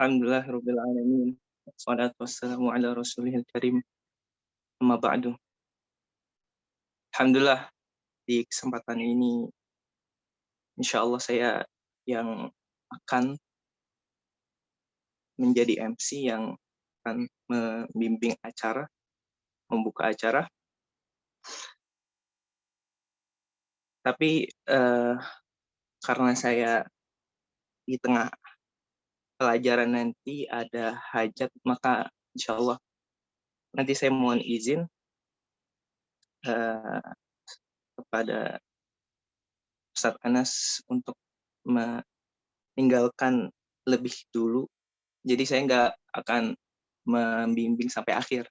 Alhamdulillahirabbil alamin. Wassalatu wassalamu ala rasulihil karim. Amma ba'du. Alhamdulillah di kesempatan ini insyaallah saya yang akan menjadi MC yang akan membimbing acara, membuka acara. Tapi karena saya di tengah pelajaran nanti ada hajat, maka insyaallah nanti saya mohon izin kepada Ustaz Anas untuk meninggalkan lebih dulu. Jadi saya nggak akan membimbing sampai akhir.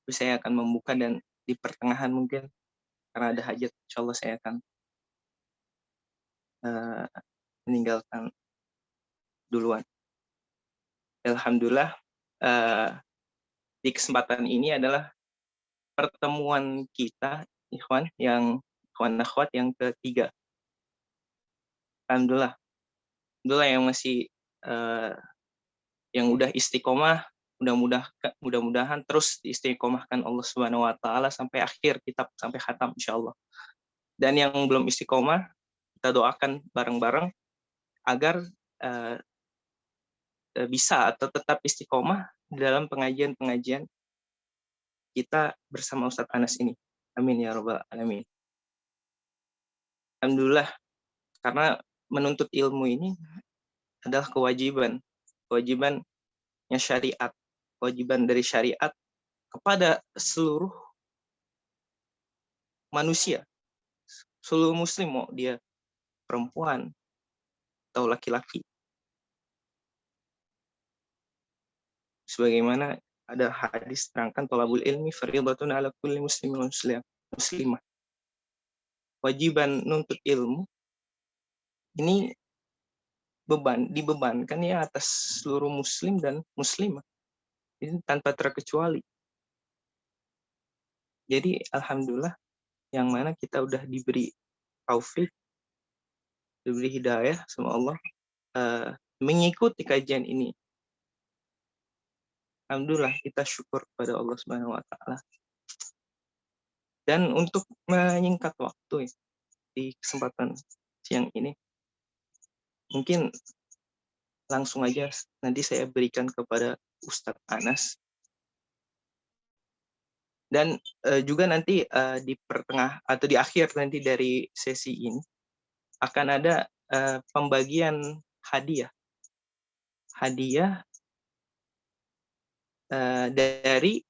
Terus saya akan membuka dan di pertengahan mungkin karena ada hajat, insyaallah saya akan meninggalkan duluan. Alhamdulillah di kesempatan ini adalah pertemuan kita ikhwan akhwat yang ketiga. Alhamdulillah. Alhamdulillah yang masih yang udah istiqomah, mudah-mudahan terus diistiqomahkan Allah Subhanahu wa taala sampai akhir kitab, sampai khatam insyaallah. Dan yang belum istiqomah, kita doakan bareng-bareng agar bisa atau tetap istiqomah dalam pengajian-pengajian kita bersama Ustaz Anas ini. Amin ya rabbal alamin. Alhamdulillah, karena menuntut ilmu ini adalah kewajibannya syariat, kewajiban dari syariat kepada seluruh manusia, seluruh muslim, mau dia perempuan atau laki-laki. Sebagaimana ada hadis terangkan, thalabul ilmi fardhatun ala kulli muslimin muslimah. Kewajiban nuntut ilmu ini dibebankan ya atas seluruh muslim dan muslimah. Ini tanpa terkecuali. Jadi alhamdulillah yang mana kita udah diberi taufik, diberi hidayah sama Allah mengikuti kajian ini. Alhamdulillah kita syukur kepada Allah Subhanahu wa taala. Dan untuk menyingkat waktu di kesempatan siang ini, mungkin langsung aja nanti saya berikan kepada Ustadz Anas. Dan juga nanti di pertengah atau di akhir nanti dari sesi ini akan ada pembagian hadiah. Hadiah dari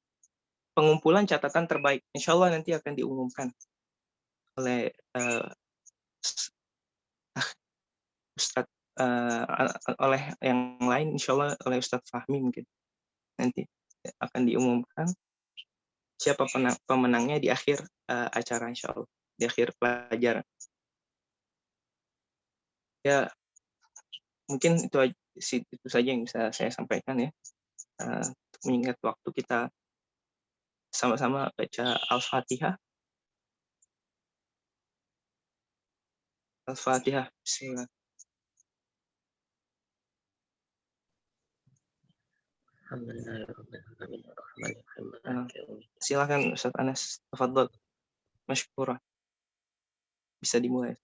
pengumpulan catatan terbaik. Insya Allah nanti akan diumumkan oleh Ustadz, oleh yang lain, insya Allah oleh Ustadz Fahmi mungkin. Nanti akan diumumkan siapa pemenangnya di akhir acara, insya Allah, di akhir pelajaran. Ya, mungkin itu saja yang bisa saya sampaikan ya. Untuk mengingat waktu, kita sama-sama baca Al-Fatihah. Al-Fatihah. Bismillah. Silakan Ustaz Anas, tafadhol. Masykurah. Bisa dimulai.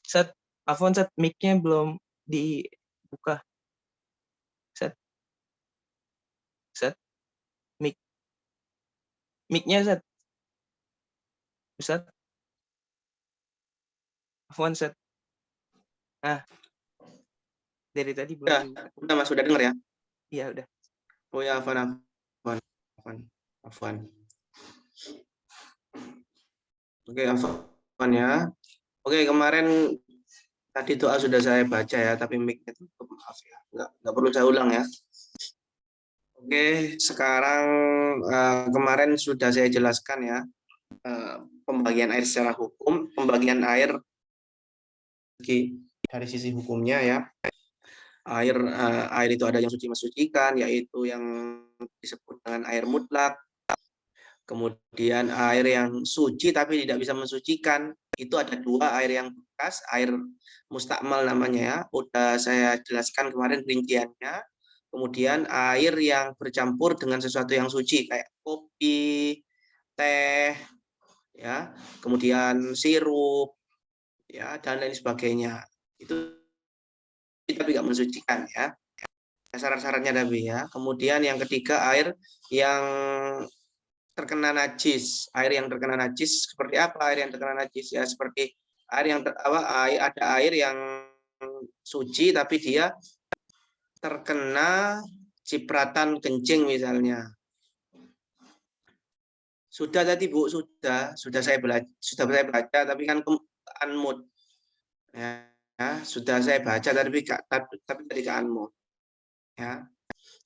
Set, Afwan set, mic-nya belum dibuka. Set, set, mic-nya set. Set, Afwan set. Nah, dari tadi belum. Udah Mas, udah denger ya? Iya, udah. Oh ya, Afwan. Oke, Afwan ya. Oke, kemarin tadi doa sudah saya baca ya, tapi mic-nya tutup, maaf ya. Nggak perlu saya ulang ya. Oke, sekarang kemarin sudah saya jelaskan ya, pembagian air secara hukum, pembagian air dari sisi hukumnya ya. Air itu ada yang suci mensucikan, yaitu yang disebut dengan air mutlak. Kemudian air yang suci tapi tidak bisa mensucikan, itu ada dua, air yang bekas, air mustakmal namanya ya, udah saya jelaskan kemarin rinciannya. Kemudian air yang bercampur dengan sesuatu yang suci kayak kopi, teh, ya, kemudian sirup, ya, dan lain sebagainya. Itu tapi tidak mensucikan ya. Syarat-syaratnya tapi ya. Kemudian yang ketiga, air yang terkena najis. Air yang terkena najis seperti apa? Air yang terkena najis ya seperti air yang ada air yang suci tapi dia terkena cipratan kencing misalnya. Sudah tadi Bu, sudah saya baca tapi kan unmute. Ya, sudah saya baca tapi tadi ke unmute. Ya.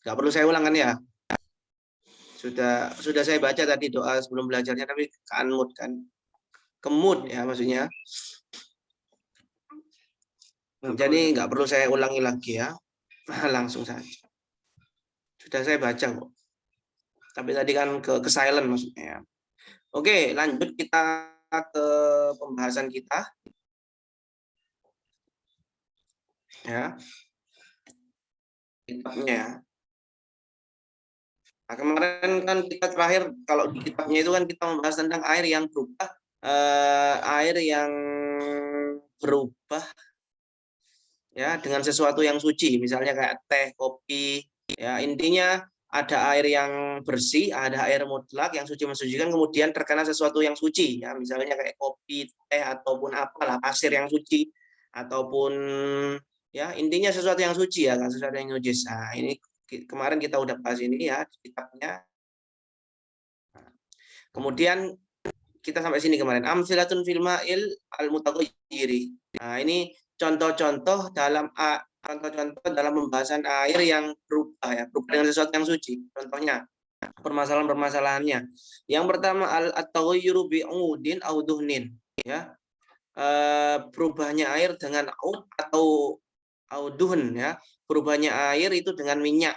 Nggak perlu saya ulang kan ya? Sudah saya baca tadi doa sebelum belajarnya tapi ke unmute kan. Kemut ya maksudnya. Jadi nggak perlu saya ulangi lagi ya. Langsung saja. Sudah saya baca kok. Tapi tadi kan ke silent maksudnya. Oke, lanjut kita ke pembahasan kita. Ya. Kitabnya ya. Nah, kemarin kan kita terakhir kalau di kitabnya itu kan kita membahas tentang air yang berubah, ya dengan sesuatu yang suci, misalnya kayak teh, kopi, ya intinya ada air yang bersih, ada air mutlak yang suci mensucikan, kemudian terkena sesuatu yang suci, ya misalnya kayak kopi, teh ataupun apalah pasir yang suci, ataupun ya intinya sesuatu yang suci ya kan, sesuatu yang najis. Nah ini kemarin kita udah bahas ini ya di kitabnya. Kemudian kita sampai sini kemarin. Amsilatun fil ma'il al-mutaghayyiri. Nah, ini contoh-contoh dalam pembahasan air yang berubah ya, berubah dengan sesuatu yang suci. Contohnya permasalahan-permasalahannya. Yang pertama at-taghayyuru bi'udin aw duhnin, ya. Berubahnya air dengan ud atau duhn ya. Berubahnya air itu dengan minyak.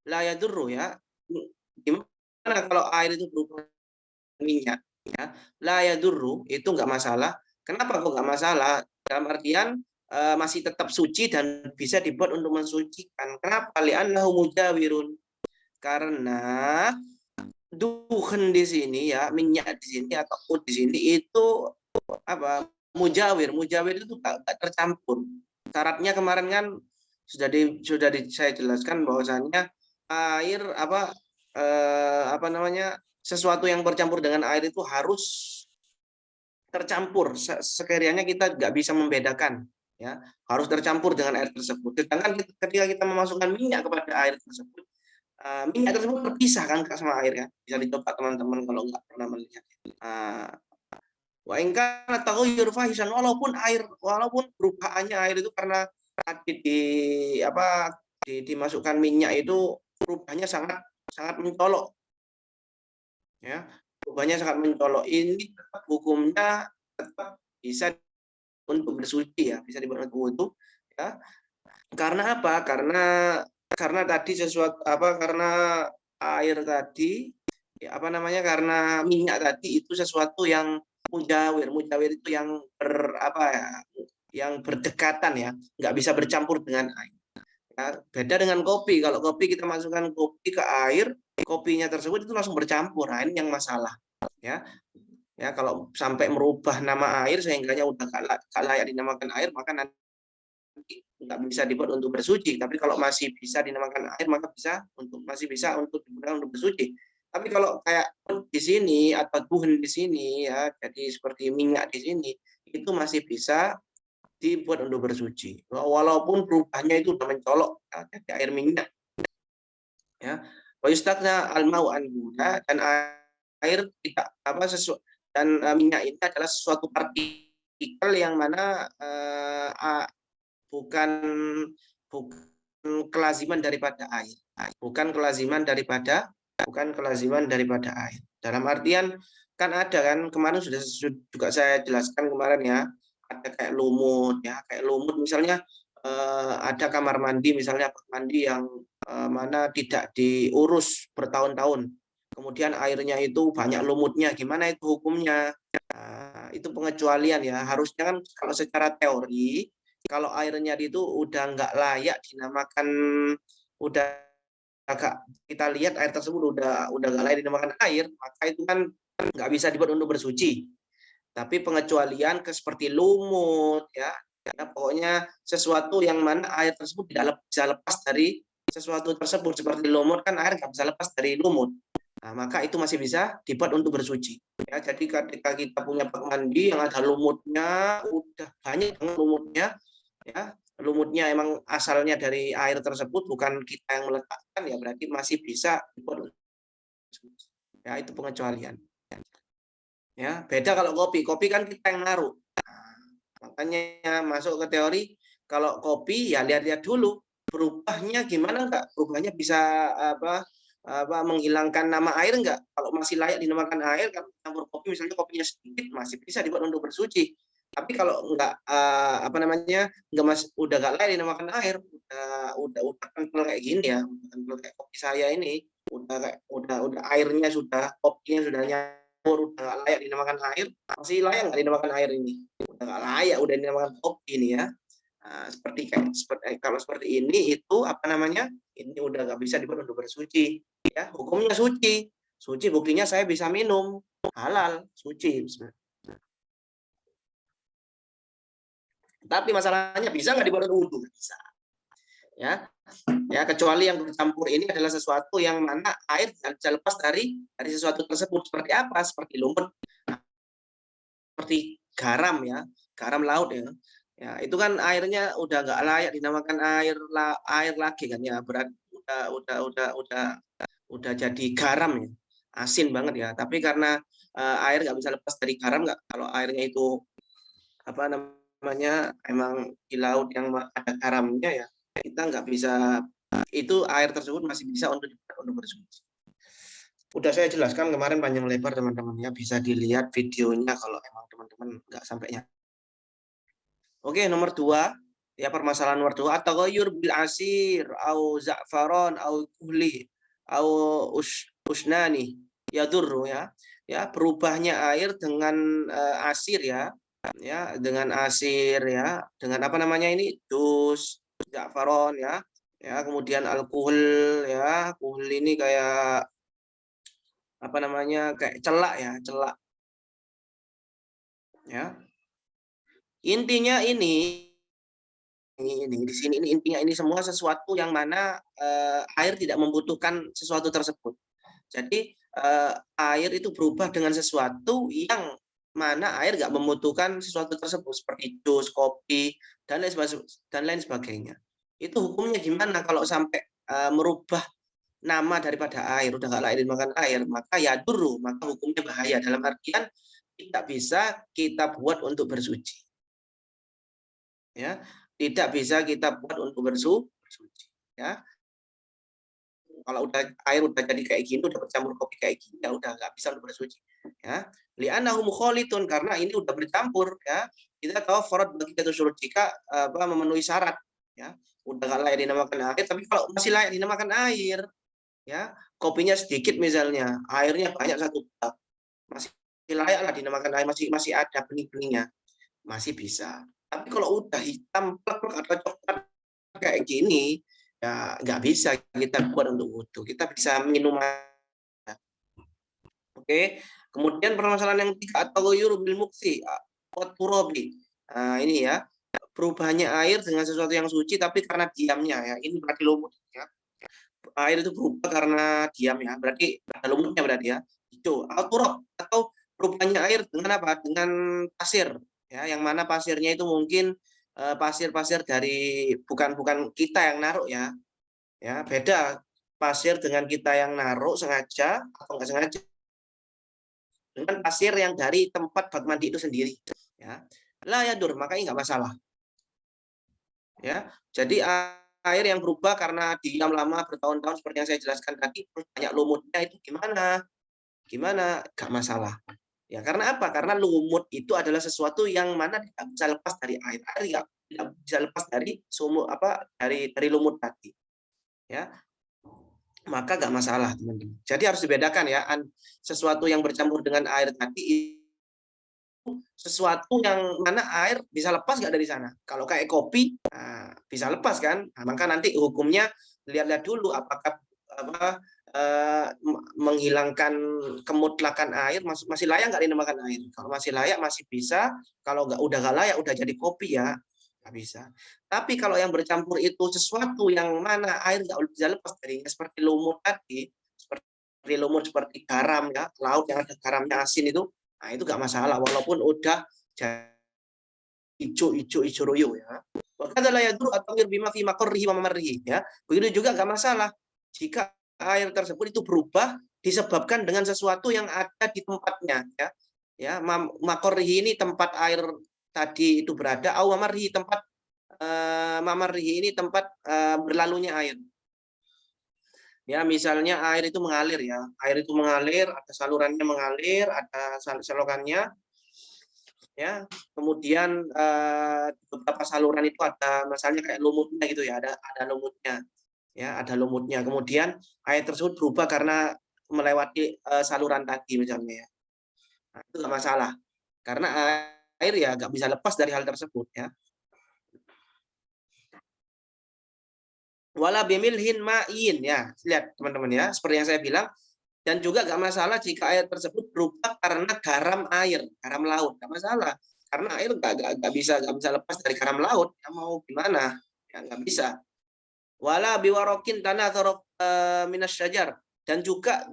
La yadurru ya. Gimana kalau air itu berubah minyak ya, la yadurru itu enggak masalah. Kenapa kok enggak masalah? Dalam artian masih tetap suci dan bisa dibuat untuk mensucikan. Kenapa? Li'annahu mujawirun. Karena duhen di sini ya, minyak di sini atau ud di sini itu apa? Mujawir. Mujawir itu enggak tercampur. Syaratnya kemarin kan sudah saya jelaskan bahwasannya air apa namanya, sesuatu yang bercampur dengan air itu harus tercampur. Sekiranya kita nggak bisa membedakan, ya harus tercampur dengan air tersebut. Sedangkan ketika kita memasukkan minyak kepada air tersebut, minyak tersebut terpisah kan sama air ya. Bisa dicoba teman-teman kalau nggak pernah melihat. Wa ingkana taghayyur fahisan, walaupun perubahannya air itu karena tadi dimasukkan minyak itu perubahannya sangat mencolok. Ya, perubahannya sangat mencolok. Ini tetap hukumnya tetap bisa untuk bersuci ya, bisa dibuat untuk wudu ya. Karena apa? Karena tadi karena air tadi ya, karena minyak tadi itu sesuatu yang mujawir. Mujawir itu yang yang berdekatan ya, nggak bisa bercampur dengan air. Ya, beda dengan kopi. Kalau kopi kita masukkan kopi ke air, kopinya tersebut itu langsung bercampur. Nah, ini yang masalah ya. Ya, kalau sampai merubah nama air sehingganya udah gak layak dinamakan air, maka nanti nggak bisa dibuat untuk bersuci. Tapi kalau masih bisa dinamakan air, maka masih bisa untuk digunakan untuk bersuci. Tapi kalau kayak di sini atau duhun di sini ya, jadi seperti minyak di sini, itu masih bisa dibuat untuk bersuci. Walaupun berubahnya itu udah mencolok ya, jadi air minyak. Ya, wa yustagna al-ma'u anhu, ya, dan air tidak apa dan minyak ini adalah sesuatu partikel yang mana bukan bukan kelaziman daripada air. Bukan kelaziman daripada air. Dalam artian kan ada kan kemarin sudah juga saya jelaskan kemarin ya, ada kayak lumut ya, kayak lumut misalnya ada kamar mandi misalnya mandi yang mana tidak diurus bertahun-tahun. Kemudian airnya itu banyak lumutnya, gimana itu hukumnya? Nah, itu pengecualian ya. Harusnya kan kalau secara teori kalau airnya itu udah nggak layak dinamakan, udah agak kita lihat air tersebut udah nggak layak dinamakan air, maka itu kan nggak bisa dibuat untuk bersuci. Tapi pengecualian ke seperti lumut ya, pokoknya sesuatu yang mana air tersebut tidak bisa lepas dari sesuatu tersebut, seperti lumut kan air nggak bisa lepas dari lumut. Nah, maka itu masih bisa dibuat untuk bersuci. Ya, jadi ketika kita punya bak mandi yang ada lumutnya, udah banyak banget lumutnya, ya lumutnya emang asalnya dari air tersebut, bukan kita yang meletakkan, ya berarti masih bisa dibuat untuk bersuci. Ya, itu pengecualian. Ya, beda kalau kopi kan kita yang naruh. Makanya masuk ke teori, kalau kopi ya lihat-lihat dulu berubahnya gimana enggak, berubahnya bisa menghilangkan nama air enggak. Kalau masih layak dinamakan air, kalau campur kopi misalnya kopinya sedikit masih bisa dibuat untuk bersuci. Tapi kalau enggak enggak udah enggak layak dinamakan air, udah kental kayak gini ya, kental kayak kopi saya ini, udah airnya sudah, kopinya sudah nyampur, udah enggak layak dinamakan air, masih layak enggak dinamakan air ini? Udah enggak layak, udah dinamakan kopi ini ya. Nah, kalau seperti ini itu ini udah nggak bisa dibuat untuk bersuci ya, hukumnya suci buktinya saya bisa minum, halal, suci. Tapi masalahnya bisa nggak dibuat untuk wudhu? Bisa ya, kecuali yang bercampur ini adalah sesuatu yang mana air tidak bisa lepas dari sesuatu tersebut. Seperti apa? Seperti lumut, seperti garam ya, garam laut ya. Ya, itu kan airnya udah nggak layak dinamakan air lagi kan ya, berat udah jadi garam ya, asin banget ya. Tapi karena air nggak bisa lepas dari garam, nggak, kalau airnya itu emang di laut yang ada garamnya ya, kita nggak bisa, itu air tersebut masih bisa untuk bersuci. Udah saya jelaskan kemarin panjang lebar teman-teman ya, bisa dilihat videonya kalau emang teman-teman nggak sampainya. Oke, nomor 2, ya permasalahan nomor 2, at-taghayyur bil asir au za'faron au kuhli au usnani yadurru ya. Ya, berubahnya air dengan asir ya. Ya, dengan asir ya, dengan ini? Dus, za'faron ya. Ya, kemudian alkohol ya. Kuhul ini kayak kayak celak ya, celak. Ya. Intinya ini di sini ini intinya ini semua sesuatu yang mana air tidak membutuhkan sesuatu tersebut. Jadi air itu berubah dengan sesuatu yang mana air nggak membutuhkan sesuatu tersebut seperti jus, kopi dan lain sebagainya. Itu hukumnya gimana kalau sampai merubah nama daripada air, udah nggak layak dimakan air, maka ya dulu, maka hukumnya bahaya dalam artian tidak bisa kita buat untuk bersuci. Ya, tidak bisa kita buat untuk bersuci ya. Kalau air udah jadi kayak gini, udah bercampur kopi kayak gini, ya udah nggak bisa untuk bersuci ya. Li'annahu mukholitun, karena ini udah bercampur ya. Kita tahu farad bagi kita suruh jika memenuhi syarat ya, udah nggak layak dinamakan air. Tapi kalau masih layak dinamakan air ya, kopinya sedikit misalnya, airnya banyak satu bak, masih layak lah dinamakan air, masih ada benih-benihnya, masih bisa. Tapi kalau udah hitam plek atau coklat kayak gini, ya nggak bisa kita buat untuk wudhu. Kita bisa minum. Oke. Kemudian permasalahan yang ketiga atau bil muksi turabi. Nah, ini ya, perubahannya air dengan sesuatu yang suci tapi karena diamnya ya. Ini berarti lumut ya. Air itu berubah karena diam ya. Berarti ada lumutnya berarti ya. Itu atau perubahannya air dengan apa? Dengan pasir ya, yang mana pasirnya itu mungkin pasir-pasir dari bukan kita yang naruh ya. Ya, beda pasir dengan kita yang naruh sengaja atau enggak sengaja dengan pasir yang dari tempat bak mandi itu sendiri ya. La yadur, makanya enggak masalah. Ya. Jadi air yang berubah karena diam lama bertahun-tahun seperti yang saya jelaskan tadi, terus banyak lumutnya itu gimana? Gimana? Enggak masalah. Ya, karena apa? Karena lumut itu adalah sesuatu yang mana tidak bisa lepas dari air. Air tidak bisa lepas dari sumur apa dari lumut tadi. Ya, maka nggak masalah teman-teman. Jadi harus dibedakan ya, sesuatu yang bercampur dengan air tadi sesuatu yang mana air bisa lepas nggak dari sana. Kalau kayak kopi nah, bisa lepas kan, nah, maka nanti hukumnya lihat-lihat dulu apakah menghilangkan kemutlakan air masih layak nggak dinamakan air. Kalau masih layak masih bisa, kalau udah nggak layak udah jadi kopi ya nggak bisa. Tapi kalau yang bercampur itu sesuatu yang mana air nggak bisa lepas darinya, seperti lumut tadi, seperti lumut seperti garam ya, laut yang ada garamnya asin itu, nah itu nggak masalah walaupun udah hijau royo ya. Wakadalah yadur atau bima fi maqarrihi wa mamarrihi ya. Begitu juga nggak masalah jika air tersebut itu berubah disebabkan dengan sesuatu yang ada di tempatnya ya. Ya, maqarrihi ini tempat air tadi itu berada, au mamarrihi tempat mamarrihi ini tempat berlalunya air. Ya, misalnya air itu mengalir ya. Air itu mengalir, ada salurannya mengalir, ada selokannya. Ya, kemudian beberapa saluran itu ada misalnya kayak lumutnya gitu ya, ada lumutnya. Ya, ada lumutnya. Kemudian air tersebut berubah karena melewati saluran tadi misalnya ya. Nah, itu nggak masalah. Karena air ya nggak bisa lepas dari hal tersebut ya. Wala bimilhin ma'in ya. Lihat teman-teman ya, seperti yang saya bilang, dan juga nggak masalah jika air tersebut berubah karena garam air, garam laut, nggak masalah. Karena air nggak bisa lepas dari garam laut. Ya mau gimana? Ya nggak bisa. Wala biwarokin tanah atau minas syajar, dan juga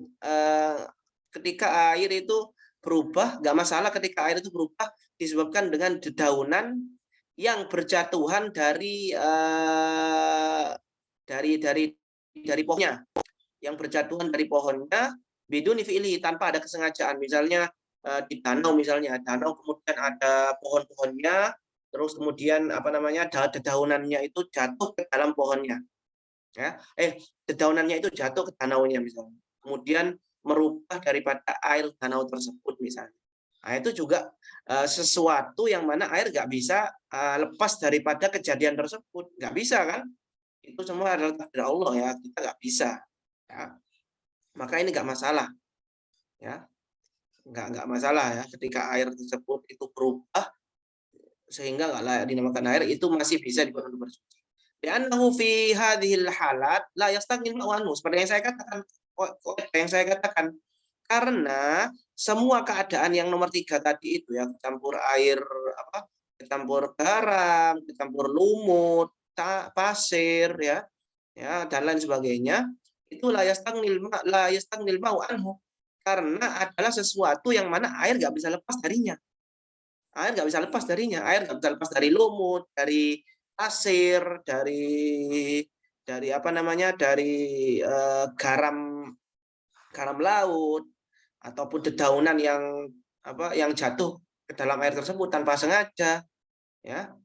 ketika air itu berubah, nggak masalah ketika air itu berubah disebabkan dengan dedaunan yang berjatuhan dari pohonnya, yang berjatuhan dari pohonnya biduni fi'li tanpa ada kesengajaan. Misalnya di danau misalnya, danau kemudian ada pohon-pohonnya, terus kemudian apa namanya dedaunannya itu jatuh ke dalam pohonnya. Ya, dedaunannya itu jatuh ke danaunya misalnya. Kemudian merubah daripada air danau tersebut misalnya. Nah, itu juga sesuatu yang mana air nggak bisa lepas daripada kejadian tersebut. Nggak bisa kan? Itu semua adalah takdir Allah ya, kita nggak bisa. Ya. Maka ini nggak masalah. Ya, nggak masalah ya ketika air tersebut itu berubah sehingga nggak layak dinamakan air, itu masih bisa digunakan untuk bersuci. Li'annahu fi hadhil halat la yastaghni ma'u seperti yang saya katakan, karena semua keadaan yang nomor 3 tadi itu ya, campur air campur garam, campur lumut, pasir ya, dan lain sebagainya, itu la yastaghni ma'u anhu, karena adalah sesuatu yang mana air nggak bisa lepas darinya. Air nggak bisa lepas darinya, air nggak bisa lepas dari lumut, dari pasir, dari apa namanya, dari garam laut ataupun dedaunan yang jatuh ke dalam air tersebut tanpa sengaja, ya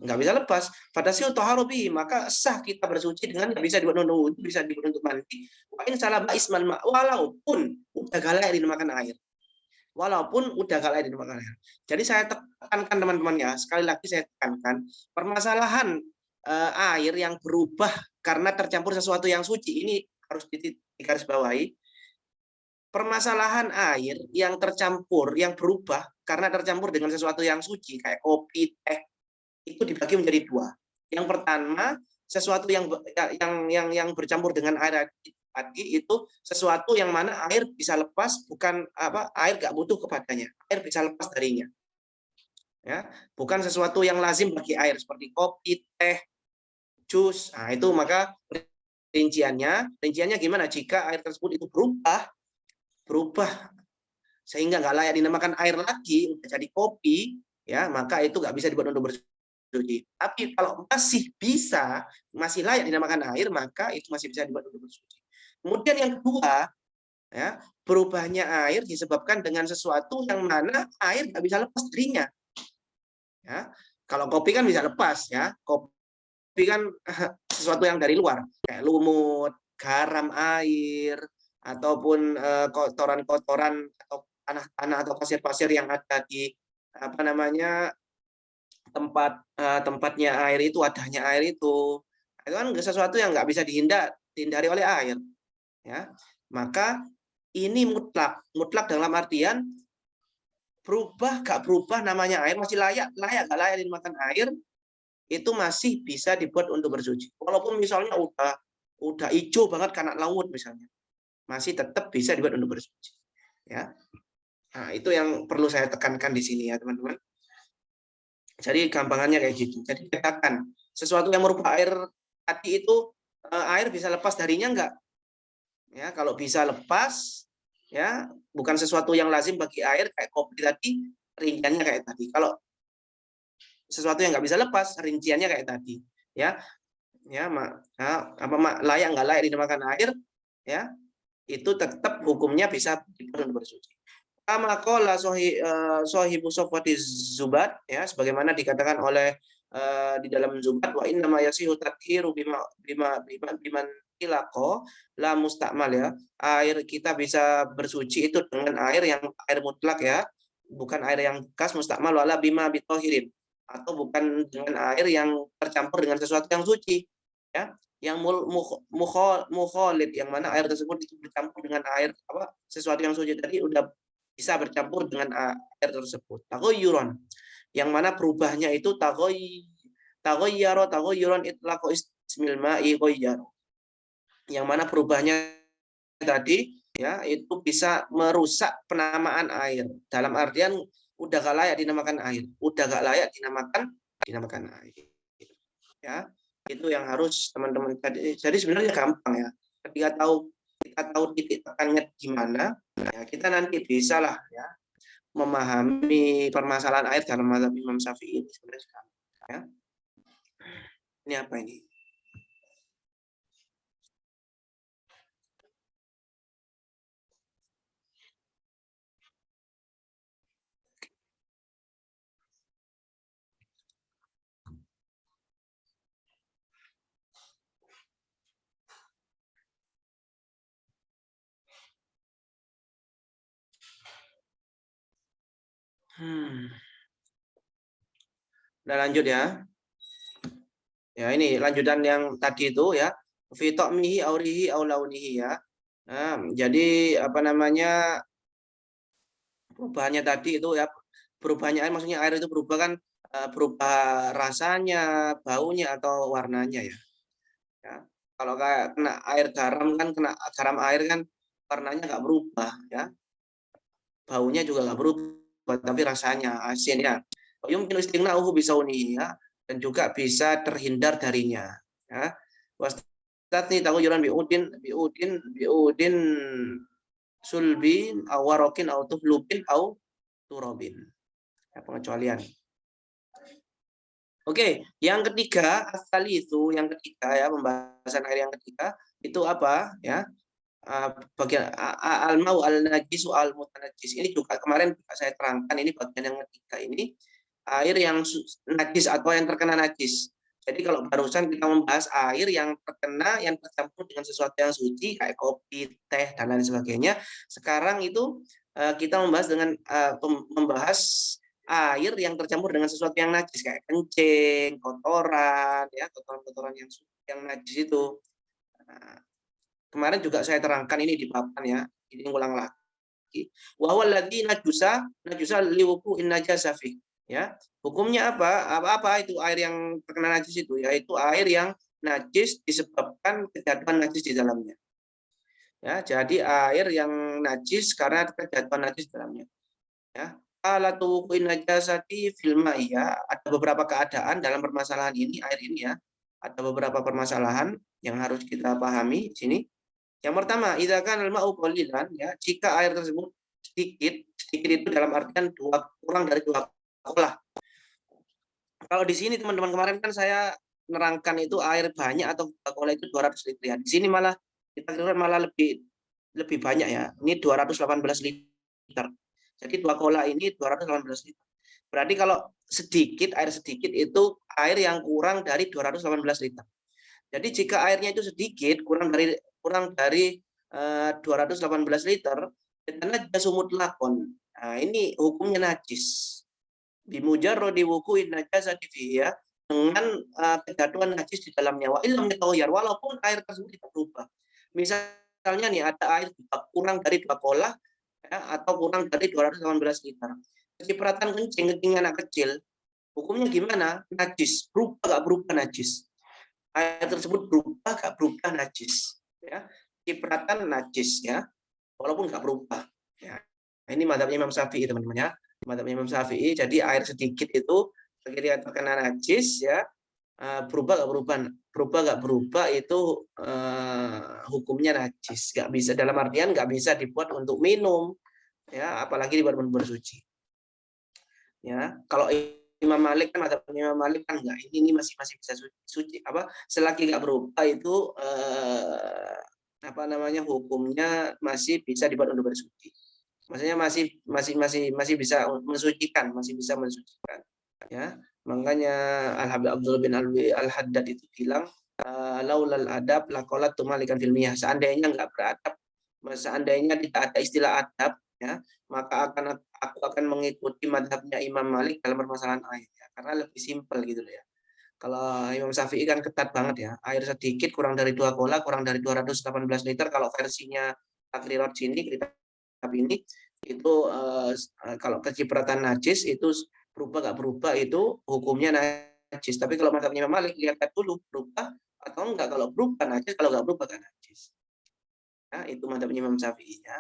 nggak bisa lepas. Pada siu toharobi, maka sah kita bersuci dengan yang bisa dibuat untuk wudhu, bisa dibuat untuk mandi. Salah isman walaupun udah galak dinamakan air. Walaupun udah gak layak dinamakan air. Jadi saya tekankan teman-teman ya, sekali lagi saya tekankan, permasalahan air yang berubah karena tercampur sesuatu yang suci, ini harus digarisbawahi. Permasalahan air yang tercampur, yang berubah karena tercampur dengan sesuatu yang suci, kayak kopi, teh, itu dibagi menjadi 2. Yang pertama, sesuatu yang bercampur dengan air tadi itu sesuatu yang mana air bisa lepas, bukan air nggak butuh kepadanya, air bisa lepas darinya. Ya, bukan sesuatu yang lazim bagi air seperti kopi, teh, jus. Nah, itu maka rinciannya gimana jika air tersebut itu berubah sehingga nggak layak dinamakan air lagi, udah jadi kopi, ya maka itu nggak bisa dibuat untuk bersuci. Tapi kalau masih layak dinamakan air, maka itu masih bisa dibuat untuk bersuci. Kemudian yang kedua, ya berubahnya air disebabkan dengan sesuatu yang mana air nggak bisa lepas darinya. Ya, kalau kopi kan bisa lepas, ya kopi kan sesuatu yang dari luar, kayak lumut, garam air, ataupun kotoran-kotoran atau tanah-tanah atau pasir-pasir yang ada di tempatnya air itu, wadahnya air itu kan sesuatu yang nggak bisa dihindari oleh air, ya maka ini mutlak dalam artian gak berubah namanya air, masih layak gak layak dimakan air, itu masih bisa dibuat untuk bersuci. Walaupun misalnya udah hijau banget karena laut misalnya, masih tetap bisa dibuat untuk bersuci. Ya, nah itu yang perlu saya tekankan di sini ya teman-teman. Jadi gampangannya kayak gitu. Jadi katakan sesuatu yang merupakan air tadi itu air bisa lepas darinya enggak? Ya, kalau bisa lepas, ya bukan sesuatu yang lazim bagi air kayak kopi tadi, rinciannya kayak tadi. Kalau sesuatu yang nggak bisa lepas, rinciannya kayak tadi, ya layak nggak layak dinamakan air, ya itu tetap hukumnya bisa dipenuhi bersuci. Kama qala sahibu sofwati Zubat, ya sebagaimana dikatakan oleh di dalam Zubat, wa inna ma yasihu tadhiru biman ilaqo la mustakmal, ya air kita bisa bersuci itu dengan air yang air mutlak, ya bukan air yang bekas, mustakmal wala bima bitohirin, atau bukan dengan air yang tercampur dengan sesuatu yang suci, ya yang mukholid, yang mana air tersebut itu bercampur dengan air sesuatu yang suci tadi udah bisa bercampur dengan air tersebut. Taghayyuran, yang mana berubahnya itu taghayyuran itlaqu ismil ma'i ghayyar, yang mana berubahnya tadi, ya itu bisa merusak penamaan air, dalam artian udah gak layak dinamakan air, air, ya itu yang harus teman-teman. Jadi sebenarnya gampang, ya ketika kita tahu titik tekannya gimana, ya kita nanti bisa lah, ya memahami permasalahan air dalam mazhab Imam Syafi'i ini sebenarnya gampang, ya. Ini apa ini? Udah lanjut ya. Ya ini lanjutan yang tadi itu, ya. Fi ta'mihi aurihi au launihi, ya. Nah, jadi perubahannya tadi itu, ya perubahannya air, maksudnya air itu berubah kan, berubah rasanya, baunya atau warnanya, ya. Ya. Kalau kayak kena air garam kan, kena garam air kan warnanya nggak berubah, ya. Baunya juga nggak berubah, tapi rasanya asin, ya. Yumkin istighna'uhu bisaunihi, ya, dan juga bisa terhindar darinya, ya. Wastatni taghayyuran biudin sulbin aw warokin aw tuhlubin aw turabin. Ya, pengecualian. Oke, yang ketiga, yang ketiga, ya pembahasan air yang ketiga itu apa, ya? Bagian al-mau al-najis al-mutanajjis. Ini juga kemarin saya terangkan, ini bagian yang ketiga ini, air yang najis atau yang terkena najis. Jadi kalau barusan kita membahas air yang tercampur dengan sesuatu yang suci kayak kopi, teh dan lain sebagainya. Sekarang itu kita membahas air yang tercampur dengan sesuatu yang najis kayak kencing, kotoran, ya kotoran-kotoran yang najis itu. Nah, kemarin juga saya terangkan ini di papan, ya. Ini ulang lagi. Wa huwa alladzi najusa liwuqu'in najasa fi. Ya. Hukumnya apa itu air yang terkena najis itu? Yaitu air yang najis disebabkan kejatuhan najis di dalamnya. Ya, jadi air yang najis karena kejatuhan najis dalamnya. Ya. Alatu wuqu'in najasati fil ya, ada beberapa keadaan dalam permasalahan ini, air ini ya. Ada beberapa permasalahan yang harus kita pahami di sini. Yang pertama, idza kana al-ma'u qalilan, ya, jika air tersebut sedikit, sedikit itu dalam artian kurang dari 2 kolah. Kalau di sini teman-teman kemarin kan saya nerangkan itu air banyak atau 2 kolah itu 200 liter ya. Di sini malah kita kira malah lebih banyak ya. Ini 218 liter. Jadi 2 kolah ini 218 liter. Berarti kalau sedikit, air sedikit itu air yang kurang dari 218 liter. Jadi jika airnya itu sedikit, kurang dari 218 liter, najasu mutlaqon. Nah, ini hukumnya najis. Bimujarradi wuqu'in najasati fihi, ya, dengan kejatuhan najis di dalamnya. Wa illam yataghayyar, walaupun air tersebut tidak berubah. Misalnya nih ada air kurang dari 2 kolah, ya, atau kurang dari 218 liter. Kecipratan kencing anak kecil, hukumnya gimana? Najis, berubah nggak berubah najis. Air tersebut berubah nggak berubah najis. Ya, cipratan najis ya, walaupun nggak berubah. Ya. Ini madzhabnya Imam Syafi'i teman-teman ya. Madzhabnya Imam Syafi'i, jadi air sedikit itu ketika terkena najis ya, berubah nggak berubah itu hukumnya najis, nggak bisa, dalam artian nggak bisa dibuat untuk minum ya, apalagi dibuat untuk bersuci ya. Kalau Imam Malik kan, Imam Malik kan enggak, ini masih bisa suci apa, selagi nggak berubah itu apa namanya, hukumnya masih bisa dibuat untuk bersuci. Maksudnya masih bisa mensucikan, ya. Makanya Al-Habib Abdul bin Al-Haddad itu bilang, laulal adab laqalat tumalikan fil miyah. Seandainya enggak beradab, seandainya tidak ada istilah adab ya, maka aku akan mengikuti mazhabnya Imam Malik dalam permasalahan air ya, karena lebih simpel gitu loh ya. Kalau Imam Syafi'i kan ketat banget ya, air sedikit kurang dari 2 kola, kurang dari 218 liter. Kalau versinya Takrirat sini, kitab ini itu kalau kecipratan najis itu berubah nggak berubah itu hukumnya najis. Tapi kalau mazhabnya Imam Malik, lihat dulu berubah atau enggak. Kalau berubah najis, kalau nggak berubah kan najis. Nah, itu mazhabnya Imam Syafi'i ya.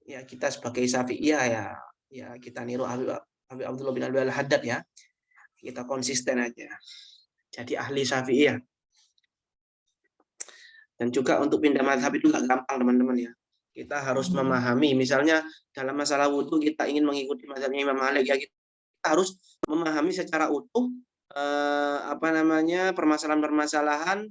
Ya kita sebagai Syafi'iyah ya, ya kita niru Habib Abdullah bin Al-Haddad ya. Kita konsisten aja. Jadi ahli Syafi'iyah. Dan juga untuk pindah mazhab itu nggak gampang teman-teman ya. Kita harus memahami, misalnya dalam masalah wudhu kita ingin mengikuti mazhabnya Imam Malik ya, kita harus memahami secara utuh apa namanya, permasalahan-permasalahan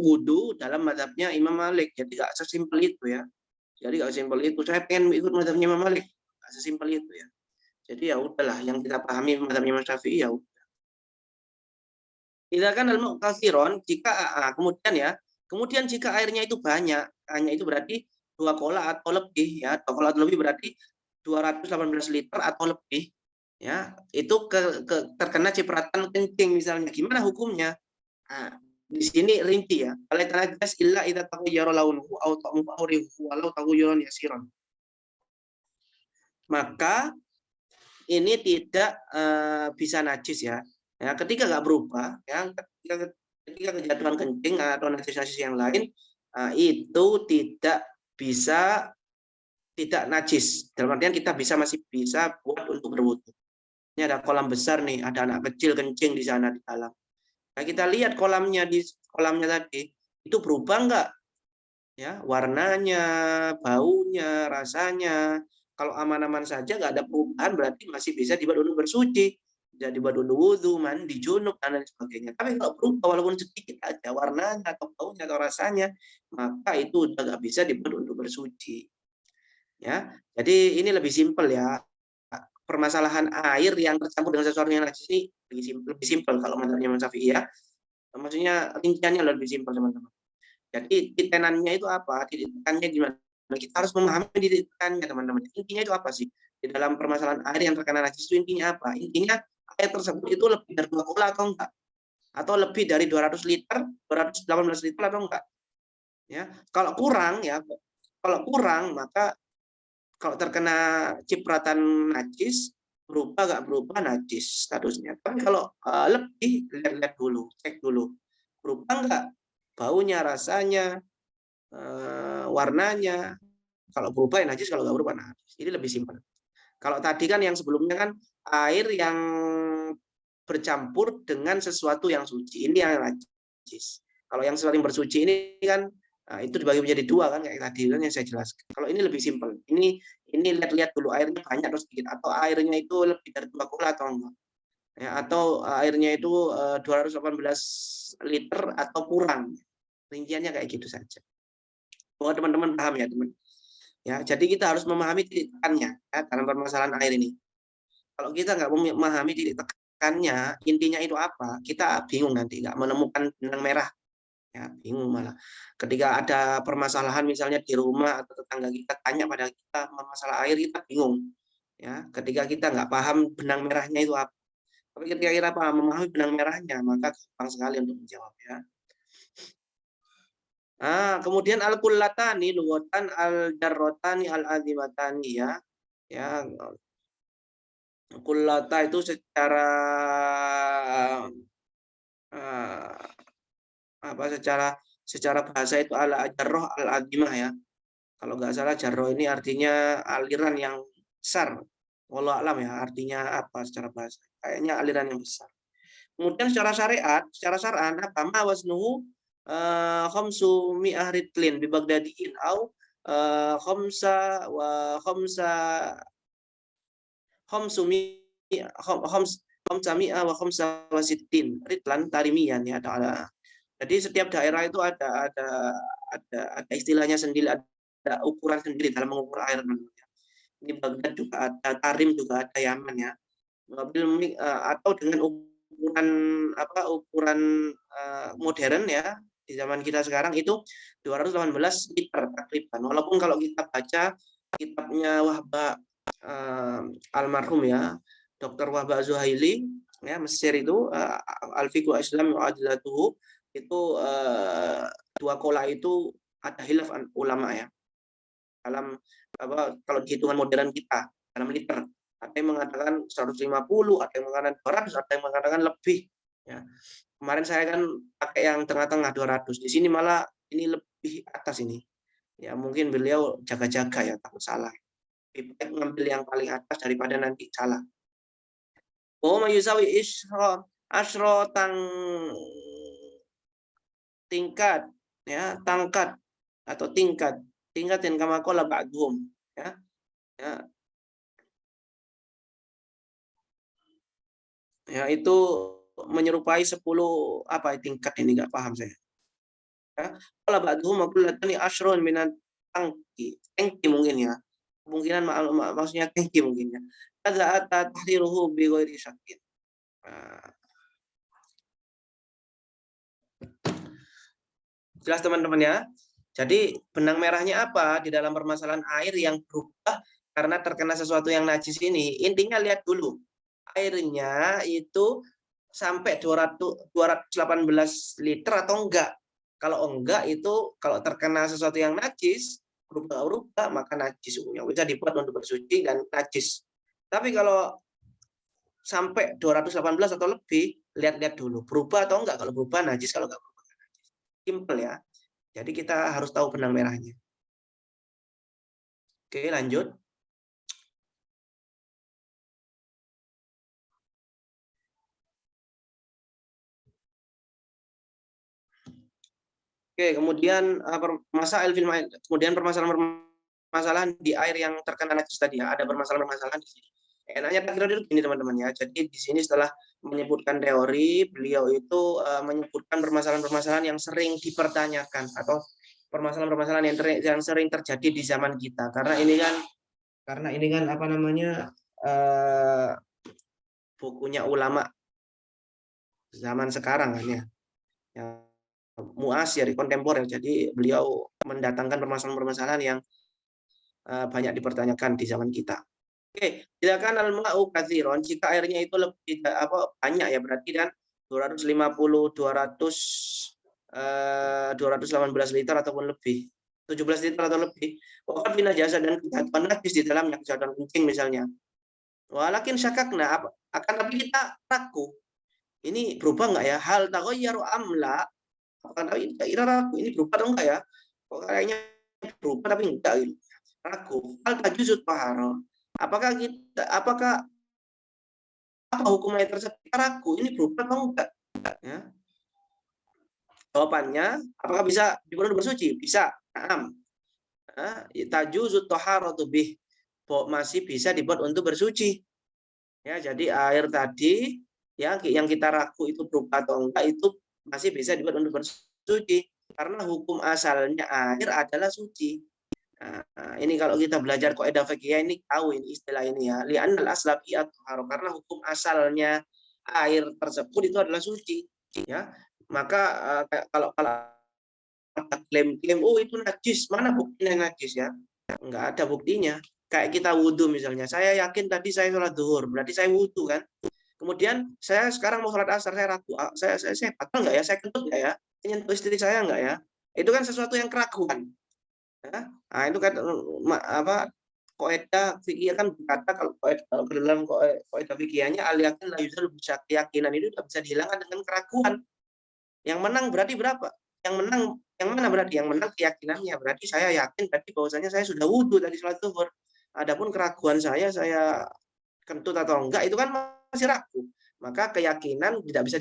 wudhu dalam mazhabnya Imam Malik. Jadi nggak sesimpel itu ya. Jadi nggak sesimpel itu. Saya pengen ikut mazhabnya Imam Malik, nggak sesimpel itu ya. Jadi ya udahlah, yang kita pahami mazhabnya Imam Syafi'i ya. Kan al kathiron, jika kemudian jika airnya itu banyak, hanya itu berarti 2 kola atau lebih ya, 2 kola atau lebih berarti 218 liter atau lebih ya, itu terkena cipratan kencing misalnya, gimana hukumnya? Nah, di sini rinci ya, oleh tanajas illa idza taghayyara launuhu aw ta'muhu aw rihuhu walau taghayyuran yasiran. Maka ini tidak bisa najis ya. Ya, ketika nggak berubah, ya, ketika kejatuhan kencing atau najis yang lain, itu tidak najis. Dalam artian kita masih bisa buat untuk berwudu. Ini ada kolam besar nih, ada anak kecil kencing di sana di dalam. Nah, kita lihat kolamnya tadi, itu berubah nggak? Ya, warnanya, baunya, rasanya. Kalau aman-aman saja nggak ada perubahan, berarti masih bisa dibuat untuk bersuci. Jadi buat wudhu, mandi junub dan lain sebagainya. Tapi kalau berubah walaupun sedikit aja warnanya atau baunya atau rasanya, maka itu udah nggak bisa dibuat untuk bersuci. Ya, jadi ini lebih simpel ya. Permasalahan air yang tercampur dengan sesuatu yang najis ini lebih simpel kalau mazhabnya Imam Syafi'i ya. Maksudnya rinciannya lebih simpel teman-teman. Jadi titenannya itu apa? Titenannya gimana? Kita harus memahami titenannya teman-teman. Intinya itu apa sih? Di dalam permasalahan air yang terkena najis itu intinya apa? Intinya air tersebut itu lebih dari 2 kola atau enggak? Atau lebih dari 200 liter, 218 liter atau enggak? Ya, kalau kurang maka kalau terkena cipratan najis, berubah nggak berubah najis statusnya. Tapi kalau lebih, lihat dulu, cek dulu, berubah nggak baunya, rasanya, warnanya. Kalau berubah ya najis, kalau nggak berubah najis. Ini lebih simpel. Kalau tadi kan yang sebelumnya kan air yang bercampur dengan sesuatu yang suci. Ini yang najis. Kalau yang sesuatu yang bersuci ini kan itu dibagi menjadi dua kan kayak tadi kan yang saya jelaskan. Kalau ini lebih simpel. Ini lihat-lihat dulu airnya banyak atau sedikit, atau airnya itu lebih dari 2 kola atau enggak. Ya, atau airnya itu 218 liter atau kurang. Rinciannya kayak gitu saja. Semoga teman-teman paham ya, teman. Ya, jadi kita harus memahami titik tekannya ya, dalam permasalahan air ini. Kalau kita nggak memahami titik tekannya, intinya itu apa, kita bingung nanti, nggak menemukan benang merah. Ya, bingung malah. Ketika ada permasalahan misalnya di rumah atau tetangga kita tanya pada kita masalah air, kita bingung. Ya, ketika kita nggak paham benang merahnya itu apa. Tapi ketika kita paham memahami benang merahnya, maka gampang sekali untuk menjawab ya. Kemudian al-kullatani lughatan al-jarrotani al-azimatani ya. Ya, kullata itu secara secara bahasa itu al-jarroh al-azimah ya. Kalau nggak salah jarroh ini artinya aliran yang besar. Wallahu alam ya, artinya apa secara bahasa? Kayaknya aliran yang besar. Kemudian secara syariat, secara syar'an apa? Ma wasnuhu khamsu mi'ah ritlin bi Baghdadiyin au khamsa wa khamsa khamsu mi'ah khamsa mi'ah wa khamsa wa sittin ritlan tarimiyan ya ada. Jadi setiap daerah itu ada istilahnya sendiri, ada ukuran sendiri dalam mengukur air. Ini Baghdad juga ada, Tarim juga ada, Yaman ya. Atau dengan ukuran modern ya di zaman kita sekarang itu 218 liter takriban. Walaupun kalau kita baca kitabnya Wahba almarhum ya, Dr. Wahba Zuhaili ya, Mesir itu Al-Fiqh Islam wa Adilatuhu itu 2 kola itu ada hilaf ulama ya. Dalam kalau dihitungan modern kita dalam liter. Ada yang mengatakan 150, ada yang mengatakan 200, ada yang mengatakan lebih. Ya. Kemarin saya kan pakai yang tengah-tengah 200. Di sini malah ini lebih atas ini. Ya mungkin beliau jaga-jaga ya, takut salah. Lebih baik ngambil yang paling atas daripada nanti salah. Oh mayusawi asyro tingkat ya, tangkat atau tingkat yang kama qala ba'dhum ya. Ya, itu menyerupai 10 apa tingkat ini enggak paham saya. Ya. Qala ba'dhum aqullatani asyrun minan tangki mungkin ya. Kemungkinan maksudnya tangki mungkin ya. Kadza ata tahriruhu bi ghairi syakin. Jelas teman-teman ya. Jadi benang merahnya apa di dalam permasalahan air yang berubah karena terkena sesuatu yang najis ini? Intinya lihat dulu. Airnya itu sampai 218 liter atau enggak. Kalau enggak itu kalau terkena sesuatu yang najis, berubah maka najis hukumnya. Bisa dibuat untuk bersuci dan najis. Tapi kalau sampai 218 atau lebih, lihat-lihat dulu. Berubah atau enggak? Kalau berubah najis, kalau enggak berubah najis. Simple ya. Jadi kita harus tahu benang merahnya. Oke, lanjut. Oke, kemudian permasalahan di air yang terkena najis tadi ya. Ada permasalahan di sini. Enaknya takdir itu gini teman-teman ya. Jadi di sini setelah menyebutkan teori, beliau itu menyebutkan permasalahan-permasalahan yang sering dipertanyakan atau permasalahan-permasalahan yang sering terjadi di zaman kita. Karena ini kan apa namanya bukunya ulama zaman sekarang kan ya. Muasir, kontemporer. Jadi beliau mendatangkan permasalahan-permasalahan yang banyak dipertanyakan di zaman kita. Oke, silakan al-ma'u katsiron, jika airnya itu lebih banyak ya berarti kan 250, 218 liter ataupun lebih. 17 liter atau lebih. Waqad bina jasa dan kejatuhan najis di dalamnya, kejatuhan kencing misalnya. Walakin syakakna akan tapi kita ragu. Ini berubah enggak ya? Hal taghayyaru amla. Apakah ini ragu ini berubah atau enggak ya? Kok kayaknya berubah tapi enggak gitu. Ragu. Hal tajuzut tahara. Apakah apa hukum air tersebut? Kita ragu ini berubah atau enggak? Ya. Jawabannya, apakah bisa dibuat untuk bersuci? Bisa. Naam. Tajuzut taharatu bih. Masih bisa dibuat untuk bersuci. Ya, jadi air tadi ya yang kita ragu itu berubah atau enggak itu masih bisa dibuat untuk bersuci karena hukum asalnya air adalah suci. Nah, ini kalau kita belajar kaidah fikih ini tahu ini istilah ini ya. Li'annal asla fi at-tahara, karena hukum asalnya air tersebut itu adalah suci, ya. Maka kalau klaim-klaim oh itu najis, mana buktinya najis ya? Enggak ada buktinya. Kayak kita wudhu misalnya, saya yakin tadi saya sholat zuhur, berarti saya wudhu kan. Kemudian saya sekarang mau sholat asar, saya ragu, saya batal nggak ya, saya kentut nggak ya, nyentuh istri saya nggak ya? Itu kan sesuatu yang keraguan. Ya. Nah, itu kan apa kaidah fikih kan berkata kalau ke dalam kaidah fikihnya al-yakin la yuzal bisa keyakinan itu tidak bisa dihilangkan dengan keraguan. Yang menang berarti berapa? Yang menang yang mana berarti? Yang menang keyakinannya. Berarti saya yakin berarti bahwasanya saya sudah wudhu dari sholat zuhur. Adapun keraguan saya kentut atau enggak itu kan masih ragu. Maka keyakinan tidak bisa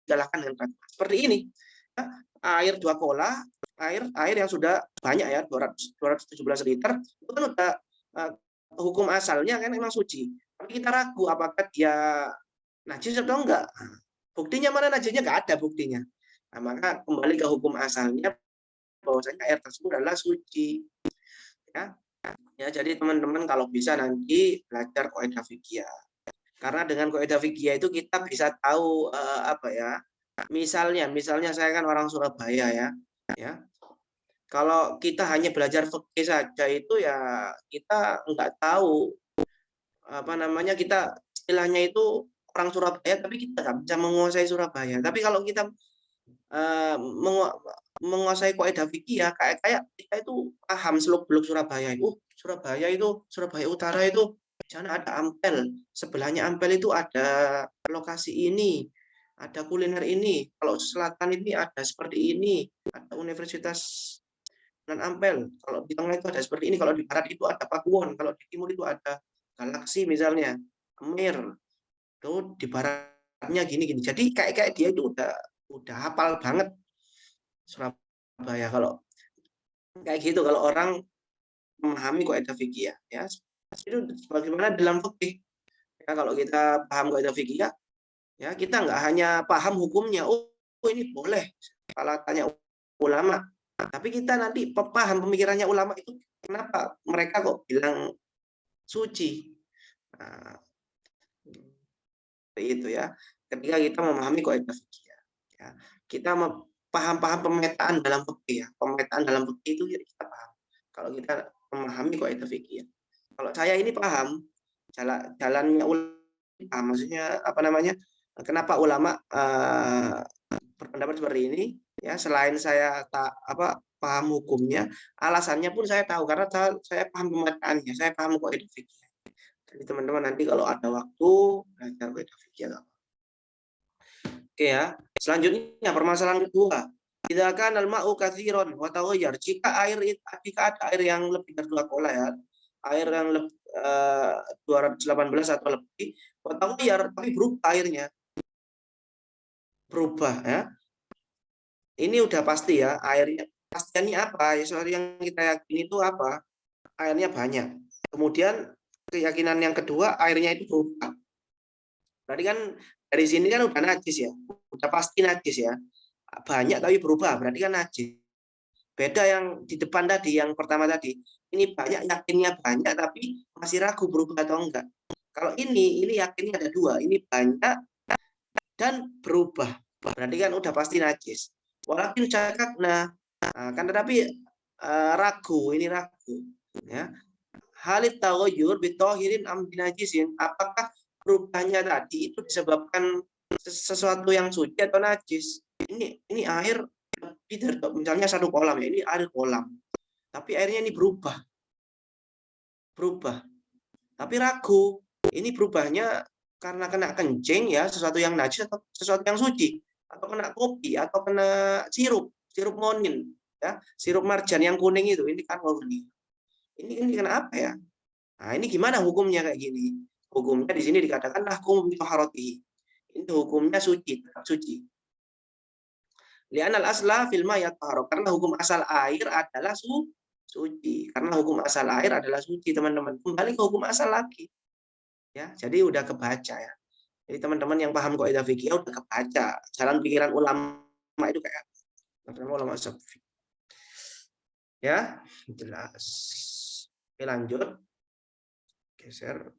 dikalahkan dengan keraguan. Seperti ini. Air 2 kola, air yang sudah banyak ya 217 liter itu kan udah hukum asalnya kan memang suci. Tapi kita ragu apakah dia najis atau enggak. Buktinya mana najisnya? Enggak ada buktinya. Nah, maka kembali ke hukum asalnya bahwasanya air tersebut adalah suci. Ya. Ya, jadi teman-teman kalau bisa nanti belajar kaidah fikih. Karena dengan kaidah fikih itu kita bisa tahu apa ya? Misalnya saya kan orang Surabaya ya. Kalau kita hanya belajar fikih saja itu ya kita nggak tahu apa namanya kita istilahnya itu orang Surabaya tapi kita nggak bisa menguasai Surabaya. Tapi kalau kita menguasai kaidah fikih ya kayak kita itu paham seluk-beluk Surabaya. Surabaya Utara itu di sana ada Ampel, sebelahnya Ampel itu ada lokasi ini, ada kuliner ini. Kalau selatan ini ada seperti ini, ada Universitas non Ampel. Kalau di tengah itu ada seperti ini, kalau di barat itu ada Pakuwon, kalau di timur itu ada Galaksi misalnya, Kemir. Itu di baratnya gini-gini. Jadi kayak dia itu udah hafal banget Surabaya kalau kayak gitu kalau orang memahami kaidah fikih ya. Itu bagaimana dalam fikih. Ya, kalau kita paham kaidah fikih ya kita nggak hanya paham hukumnya. Oh, ini boleh. Kalau tanya ulama, tapi kita nanti paham pemikirannya ulama itu kenapa mereka kok bilang suci. Nah, itu ya. Ketika kita memahami kaidah fikih ya. Kita paham pemetaan dalam fikih ya. Pemetaan dalam fikih itu kita paham. Kalau kita memahami kaidah fikih ya. Kalau saya ini paham jalannya ulama, maksudnya apa namanya? Kenapa ulama berpendapat seperti ini? Ya, selain saya paham hukumnya, alasannya pun saya tahu karena saya paham pemetaannya, saya paham kaidah fikih. Jadi teman-teman nanti kalau ada waktu belajar kaidah fikih ya. Oke ya. Selanjutnya permasalahan kedua. Jika kan al-ma'u katsiran wa taghayyar, jika ada air yang lebih dari 2 kola ya, air yang 218 atau lebih, wa taghayyar tapi berubah airnya. Berubah ya. Ini udah pasti ya, airnya pastinya apa? Ya soal yang kita yakini itu apa? Airnya banyak. Kemudian keyakinan yang kedua, airnya itu berubah. Berarti kan dari sini kan udah najis ya. Udah pasti najis ya. Banyak tapi berubah, berarti kan najis. Beda yang di depan tadi, yang pertama tadi. Ini banyak, yakinnya banyak, tapi masih ragu berubah atau enggak. Kalau ini yakinnya ada 2. Ini banyak dan berubah. Berarti kan udah pasti najis. Walaupun cakap, kan tetapi ragu, ini ragu. Ya. Halit taghayyur bitohirin am binajisin. Apakah berubahnya tadi itu disebabkan sesuatu yang suci atau najis? Ini air misalnya 1 kolam ya, ini air kolam. Tapi airnya ini berubah. Tapi ragu. Ini berubahnya karena kena kencing ya, sesuatu yang najis atau sesuatu yang suci, atau kena kopi atau kena sirup monin. ya. Sirup marjan yang kuning itu, ini kan murni. Ini kenapa ya? Nah, ini gimana hukumnya kayak gini? Hukumnya di sini dikatakan lahkum bi taharatihi. Ini hukumnya suci, tetap suci. Li'anal asla fil ma yatahharu, karena hukum asal air adalah suci. Karena hukum asal air adalah suci, teman-teman. Kembali ke hukum asal lagi. Ya, jadi udah kebaca ya. Jadi teman-teman yang paham kaidah fikih udah kebaca. Jalan pikiran ulama itu kayak ulama Syafi'i. Ya, jelas. Oke, lanjut. Geser.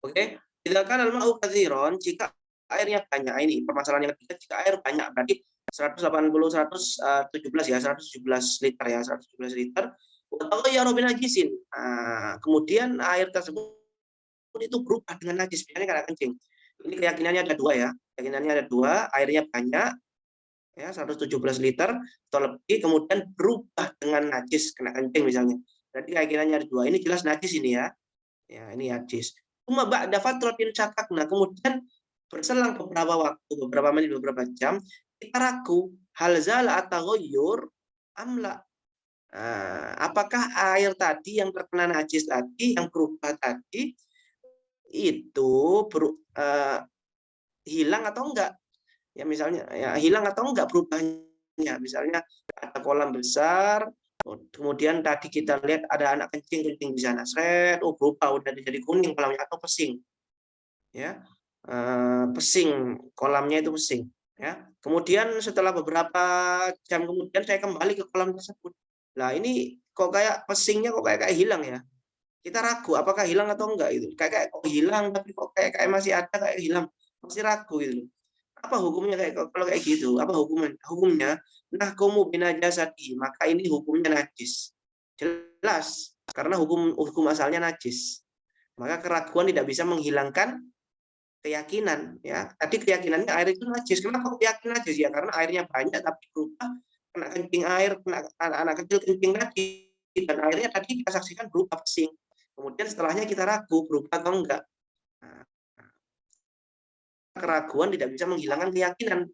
Oke, tidakkan al-ma'u katsiron, jika airnya banyak. Ini permasalahan yang ketiga, jika air banyak berarti 180 117 ya, 117 liter ya, 117 liter. Atau ya robin najisin. Nah, kemudian air tersebut itu berubah dengan najis, misalnya karena kencing. Ini keyakinannya ada dua ya. Keyakinannya ada dua, airnya banyak ya 117 liter atau lebih, kemudian berubah dengan najis kena kencing misalnya. Berarti keyakinannya ada dua. Ini jelas najis ini ya. Ya, ini najis. Cuma ba'da fatratin syakakna, kemudian berselang beberapa waktu, beberapa menit, beberapa jam, kita ragu hal zala ataghayyur amla. Apakah air tadi yang terkena najis tadi, yang berubah tadi itu hilang atau enggak? Ya misalnya ya hilang atau enggak berubahnya. Misalnya ada kolam besar, kemudian tadi kita lihat ada anak kencing di sana, oh berubah udah jadi kuning kolamnya atau pesing, ya pesing kolamnya itu pesing, ya. Kemudian setelah beberapa jam kemudian saya kembali ke kolam tersebut. Nah ini kok kayak pesingnya kok kayak hilang ya. Kita ragu apakah hilang atau enggak itu. Kayak kok hilang tapi kok kayak masih ada kayak hilang, masih ragu gitu. Apa hukumnya kalau kayak gitu? Apa hukumnya? Hukumnya nahkumu binajasati, maka ini hukumnya najis. Jelas, karena hukum asalnya najis. Maka keraguan tidak bisa menghilangkan keyakinan, ya. Tadi keyakinannya air itu najis. Kenapa kok yakin najis ya? Karena airnya banyak tapi berubah kena kencing air, kena anak kecil kencing tadi, dan airnya tadi kita saksikan berubah pesing. Kemudian setelahnya kita ragu berubah atau enggak. Nah, keraguan tidak bisa menghilangkan keyakinan.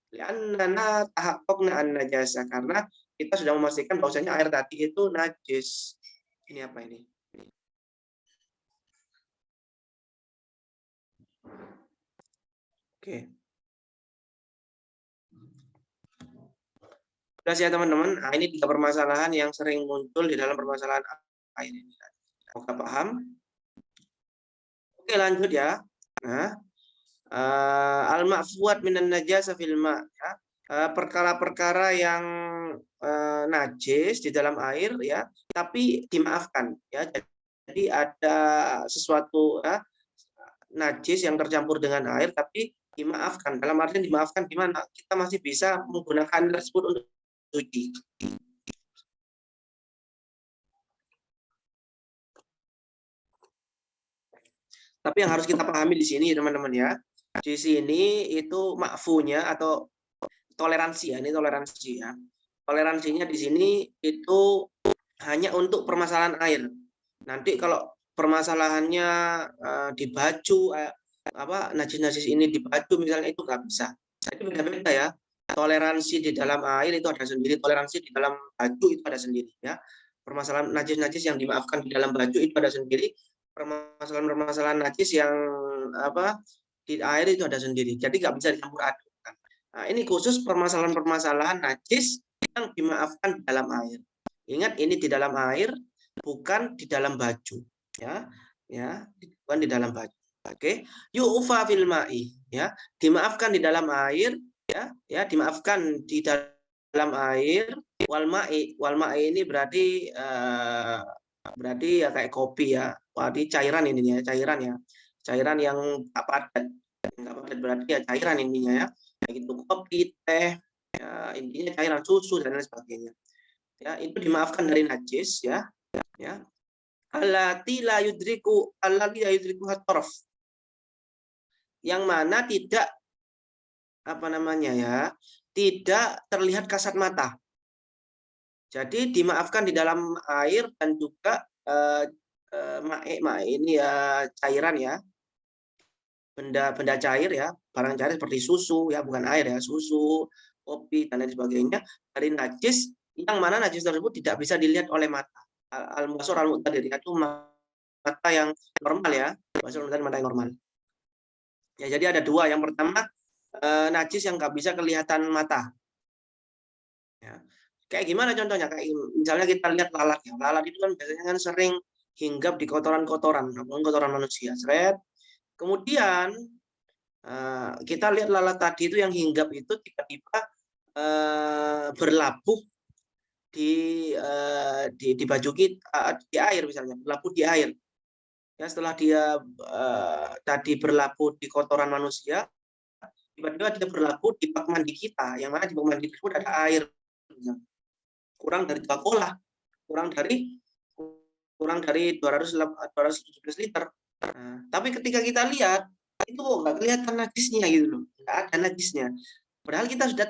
Li'annana tahaqqaqna an-najasa, karena kita sudah memastikan bahwasanya air tadi itu najis. Ini apa ini? Oke. Sudah ya teman-teman. Nah, ini 3 permasalahan yang sering muncul di dalam permasalahan air ini. Semoga paham. Oke, lanjut ya. Nah, al-ma'fuat minan najasa fil ma', ya. Perkara-perkara yang najis di dalam air ya, tapi dimaafkan ya. Jadi ada sesuatu ya, najis yang tercampur dengan air tapi dimaafkan. Dalam artian dimaafkan gimana? Kita masih bisa menggunakan tersebut untuk suci. Tapi yang harus kita pahami di sini teman-teman ya. Di sini itu makfunya atau toleransi ya, ini toleransi ya. Toleransinya di sini itu hanya untuk permasalahan air. Nanti kalau permasalahannya di baju apa najis-najis ini di baju misalnya itu nggak bisa. Jadi beda-beda ya. Toleransi di dalam air itu ada sendiri, toleransi di dalam baju itu ada sendiri ya. Permasalahan najis-najis yang dimaafkan di dalam baju itu ada sendiri. Permasalahan-permasalahan najis yang apa di air itu ada sendiri. Jadi nggak bisa dicampur aduk. Nah, ini khusus permasalahan-permasalahan najis yang dimaafkan di dalam air. Ingat ini di dalam air, bukan di dalam baju, ya, bukan di dalam baju. Oke, yu'fa fil ma'i, ya, dimaafkan di dalam air, ya, dimaafkan di dalam air. Wal ma'i ini berarti ya kayak kopi ya, berarti cairan ininya, cairan yang nggak padat, berarti ya cairan ininya ya, kayak gitu kopi, teh, ya, intinya cairan susu dan lain sebagainya. Ya, itu dimaafkan dari najis ya. Allati la yudriku hatarf. Yang mana tidak apa namanya ya, tidak terlihat kasat mata. Jadi dimaafkan di dalam air dan juga mae ini ya cairan ya, benda cair ya, barang cair seperti susu ya, bukan air ya, susu, kopi dan lain sebagainya dari najis yang mana najis tersebut tidak bisa dilihat oleh mata. Al-Muqassir al-Muqtadir itu mata yang normal ya, mata yang normal. Ya, jadi ada dua. Yang pertama najis yang nggak bisa kelihatan mata. Ya. Kayak gimana contohnya? Kayak misalnya kita lihat lalat ya. Lalat itu kan biasanya kan sering hinggap di kotoran-kotoran, kotoran manusia. Seret. Kemudian kita lihat lalat tadi itu yang hinggap itu tiba-tiba berlabuh di baju kita, di air misalnya, berlabuh di air. Ya, setelah dia tadi berlabuh di kotoran manusia, tiba-tiba dia berlabuh di bak mandi kita, yang mana di bak mandi tersebut ada air. Kurang dari 2 kolah, kurang dari 217 liter. Nah, tapi ketika kita lihat itu kok nggak kelihatan najisnya gitu loh, nggak ada najisnya. Padahal kita sudah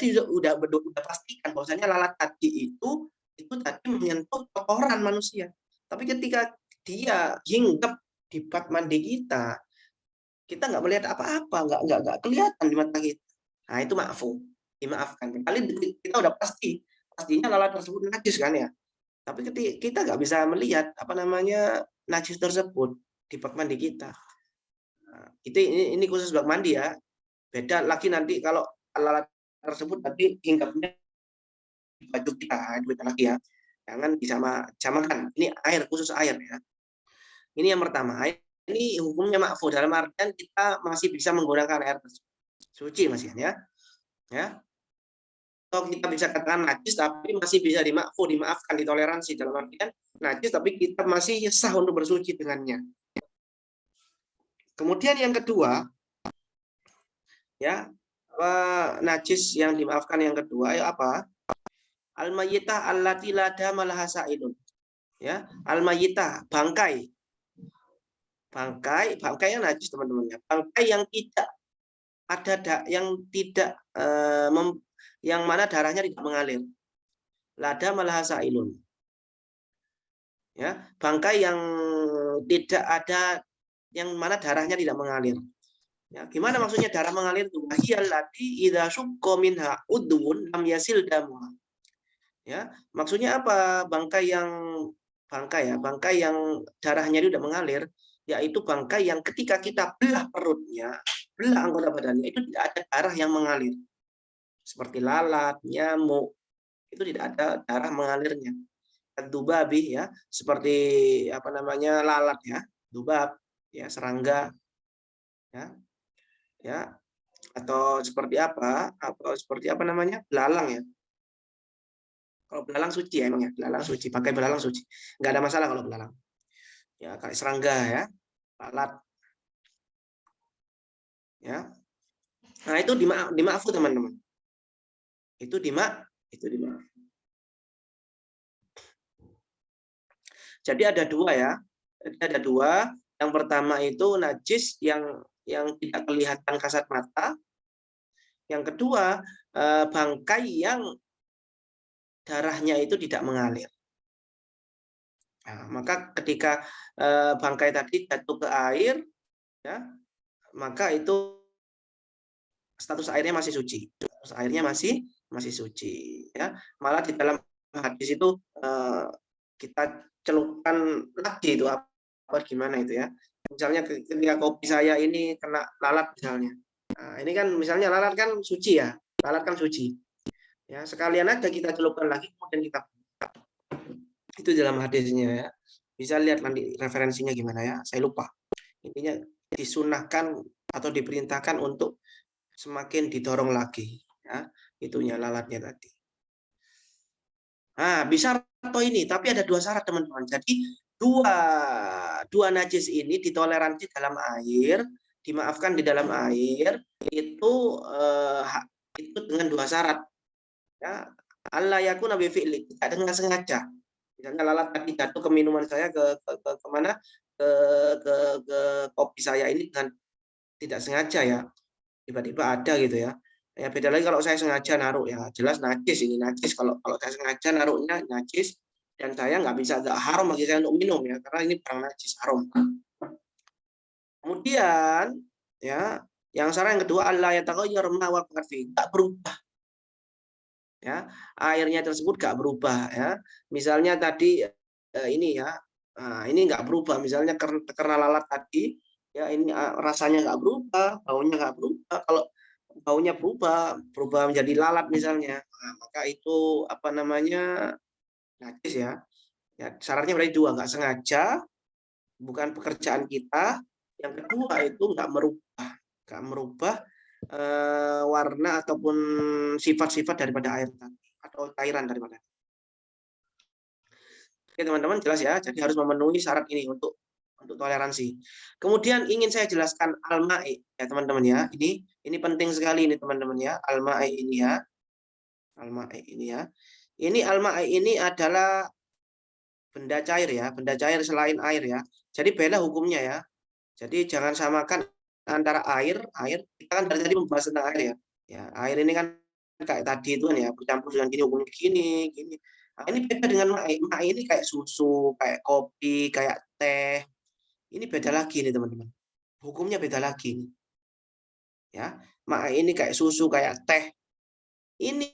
pastikan bahwasanya lalat tadi itu tadi menyentuh kotoran manusia. Tapi ketika dia hinggap di bak mandi kita nggak melihat apa-apa, nggak kelihatan di mata kita. Nah itu dimaafkan. Kali kita udah pastinya lalat tersebut najis kan ya. Tapi ketika kita nggak bisa melihat najis tersebut di bak mandi kita. Nah, ini khusus bak mandi ya. Beda lagi nanti kalau lalat tersebut tadi hinggapnya di baju kita, beda lagi ya. Jangan disamakan. Ini air, khusus air ya. Ini yang pertama. Ini hukumnya ma'fu dalam artian kita masih bisa menggunakan air tersebut. Suci masih ya. Ya. Atau kita bisa katakan najis tapi masih bisa dimaafkan, ditoleransi dalam artian najis tapi kita masih sah untuk bersuci dengannya. Kemudian yang kedua ya, najis yang dimaafkan yang kedua ya apa? Al-mayyitah allati la dama laha sa'ilun. Ya, al-mayyitah, bangkai yang najis teman-teman ya. Bangkai yang tidak ada yang mana darahnya tidak mengalir. Lada malah sailun. Ya, bangkai yang tidak ada yang mana darahnya tidak mengalir. Ya, gimana maksudnya darah mengalir itu? Wahiyallati idza syukka minha udwun lam yasil damuha. Ya, maksudnya apa? Bangkai yang darahnya tidak mengalir, yaitu bangkai yang ketika kita belah perutnya, belah anggota badannya itu tidak ada darah yang mengalir. Seperti lalat, nyamuk, itu tidak ada darah mengalirnya. Dubabi ya, seperti lalat ya, dubab ya, serangga ya. Ya, atau seperti apa belalang ya. Kalau belalang suci ya emang ya, belalang suci, pakai belalang suci. Nggak ada masalah kalau belalang. Ya, kayak serangga ya, lalat. Ya. Nah, itu dimaafu teman-teman. Itu dimaaf. Jadi ada dua ya. Ada dua. Yang pertama itu najis yang tidak kelihatan kasat mata. Yang kedua, bangkai yang darahnya itu tidak mengalir. Nah, maka ketika bangkai tadi jatuh ke air, ya, maka itu status airnya masih suci. Status airnya masih suci. Ya, malah di dalam hadis itu kita celupkan lagi itu apa gimana itu ya. Misalnya ketika kopi saya ini kena lalat misalnya. Nah, ini kan misalnya lalat kan suci ya, lalat kan suci. Ya, sekalian aja kita celupkan lagi kemudian kita itu dalam hadisnya ya. Bisa lihat nanti referensinya gimana ya, saya lupa. Intinya disunahkan atau diperintahkan untuk semakin didorong lagi ya, itunya lalatnya tadi. Nah, bisa atau ini, tapi ada dua syarat teman-teman. Jadi dua najis ini ditoleransi dalam air, dimaafkan di dalam air itu dengan dua syarat. Ya, Allah yakuna bi fi'li, tidak dengan sengaja. Misalnya lalat tadi jatuh ke minuman saya ke kemana ke kopi saya ini dengan tidak sengaja ya, tiba-tiba ada gitu ya. Ya beda lagi kalau saya sengaja naruh, ya jelas najis, ini najis. Kalau saya sengaja naruhnya najis, dan saya nggak haram bagi saya untuk minum ya, karena ini barang najis, haram. Kemudian ya, yang saran yang kedua, Allah yataghayyar ma waqa'a fi, tak berubah. Ya, airnya tersebut nggak berubah ya. Misalnya tadi ini ya, ini nggak berubah. Misalnya karena lalat tadi, ya ini rasanya nggak berubah, baunya nggak berubah. Kalau baunya berubah menjadi lalat misalnya, maka itu apa namanya, najis ya. Ya syaratnya berarti dua, nggak sengaja, bukan pekerjaan kita. Yang kedua itu nggak merubah warna ataupun sifat-sifat daripada air tadi atau cairan daripada. Oke teman-teman, jelas ya. Jadi harus memenuhi syarat ini untuk toleransi. Kemudian ingin saya jelaskan al-ma'i ya teman-teman ya. Ini penting sekali ini teman-teman ya. Al-ma'i ini ya. Al-ma'i ini ya. Ini al-ma'i ini adalah benda cair ya, benda cair selain air ya. Jadi beda hukumnya ya. Jadi jangan samakan antara air, kita kan dari tadi membahas tentang air ya. Ya, air ini kan kayak tadi itu kan ya, bercampur dengan gini, hukumnya gini. Nah, ini beda dengan mai. Mai ini kayak susu, kayak kopi, kayak teh. Ini beda lagi nih teman-teman. Hukumnya beda lagi nih. Ya, mai ini kayak susu, kayak teh. Ini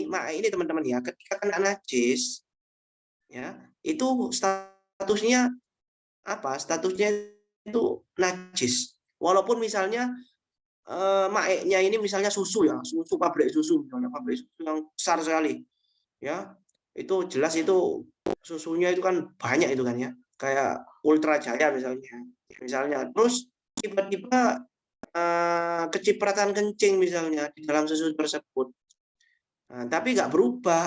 mai ini teman-teman ya, ketika kena najis, ya itu statusnya apa? Statusnya itu najis. Walaupun misalnya maeknya ini misalnya susu ya, susu pabrik susu, misalnya pabrik susu yang besar sekali, ya itu jelas itu susunya itu kan banyak itu kan ya, kayak Ultra Jaya misalnya, terus tiba-tiba kecipratan kencing misalnya di dalam susu tersebut. Nah, tapi nggak berubah,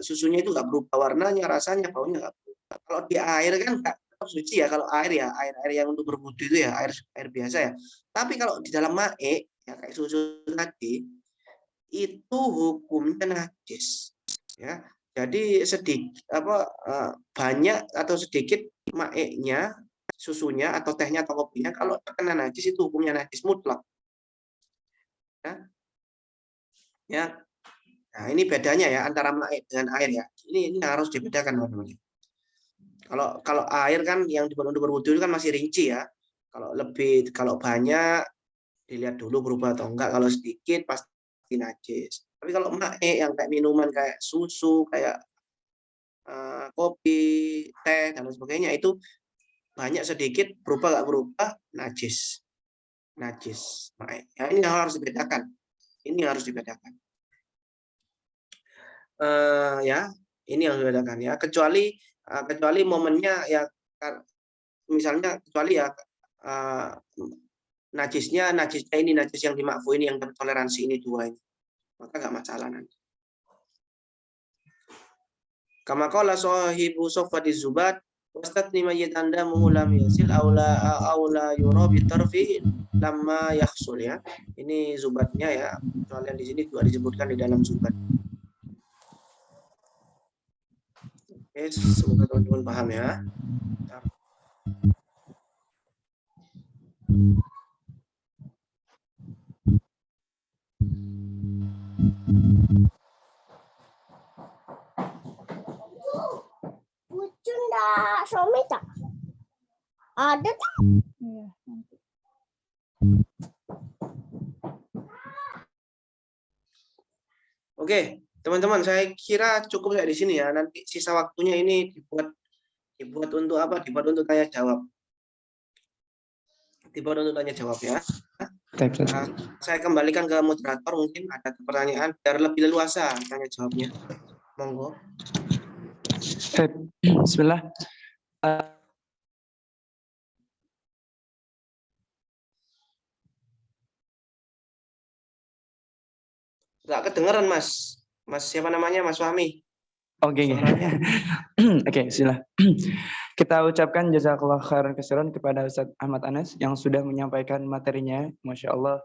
susunya itu nggak berubah warnanya, rasanya, baunya nggak berubah. Kalau di air kan nggak tetap suci ya, kalau air ya, air yang untuk berwudu itu ya, air biasa ya. Tapi kalau di dalam mae, ya kayak susu tadi, itu hukumnya najis. Ya, jadi banyak atau sedikit mae-nya, susunya atau tehnya atau kopinya, kalau terkena najis itu hukumnya najis mutlak. Ya, nah, ini bedanya ya antara mae dengan air ya. Ini harus dibedakan teman-teman. Kalau air kan yang dibuat untuk berwudu itu kan masih rinci ya. Kalau banyak dilihat dulu berubah atau enggak. Kalau sedikit pasti najis. Tapi kalau mae yang kayak minuman kayak susu, kayak kopi, teh dan lain sebagainya itu banyak sedikit berubah enggak berubah najis. Najis mae. Ya, ini harus dibedakan. Ini harus dibedakan. Ya, ini yang dibedakan ya. Kecuali momennya ya, misalnya kecuali ya najisnya ini najis yang dimakfu ini yang bertoleransi ini dua ini, maka nggak masalah nanti. Kama qala sahibu sofati zubat wastatni mayyitanda muhulam yasil aula yura bitarfi lamma yahsul ya. Ini zubatnya ya. Soalnya di sini juga disebutkan di dalam zubat. Oke, semoga teman-teman paham ya. Suami tak ada tak? Iya, nanti. Oke, teman-teman, saya kira cukup di sini ya. Nanti sisa waktunya ini dibuat untuk apa? Dibuat untuk tanya jawab. Dibuat untuk tanya jawab ya. Saya kembalikan ke moderator, mungkin ada pertanyaan biar lebih leluasa tanya jawabnya. Monggo. Bismillah. Nggak kedengeran, Mas. Mas siapa namanya? Mas Fahmi. Oke. Oke, bismillah. Kita ucapkan jazakallah khairan katsiran kepada Ustaz Ahmad Anas yang sudah menyampaikan materinya. Masya Allah,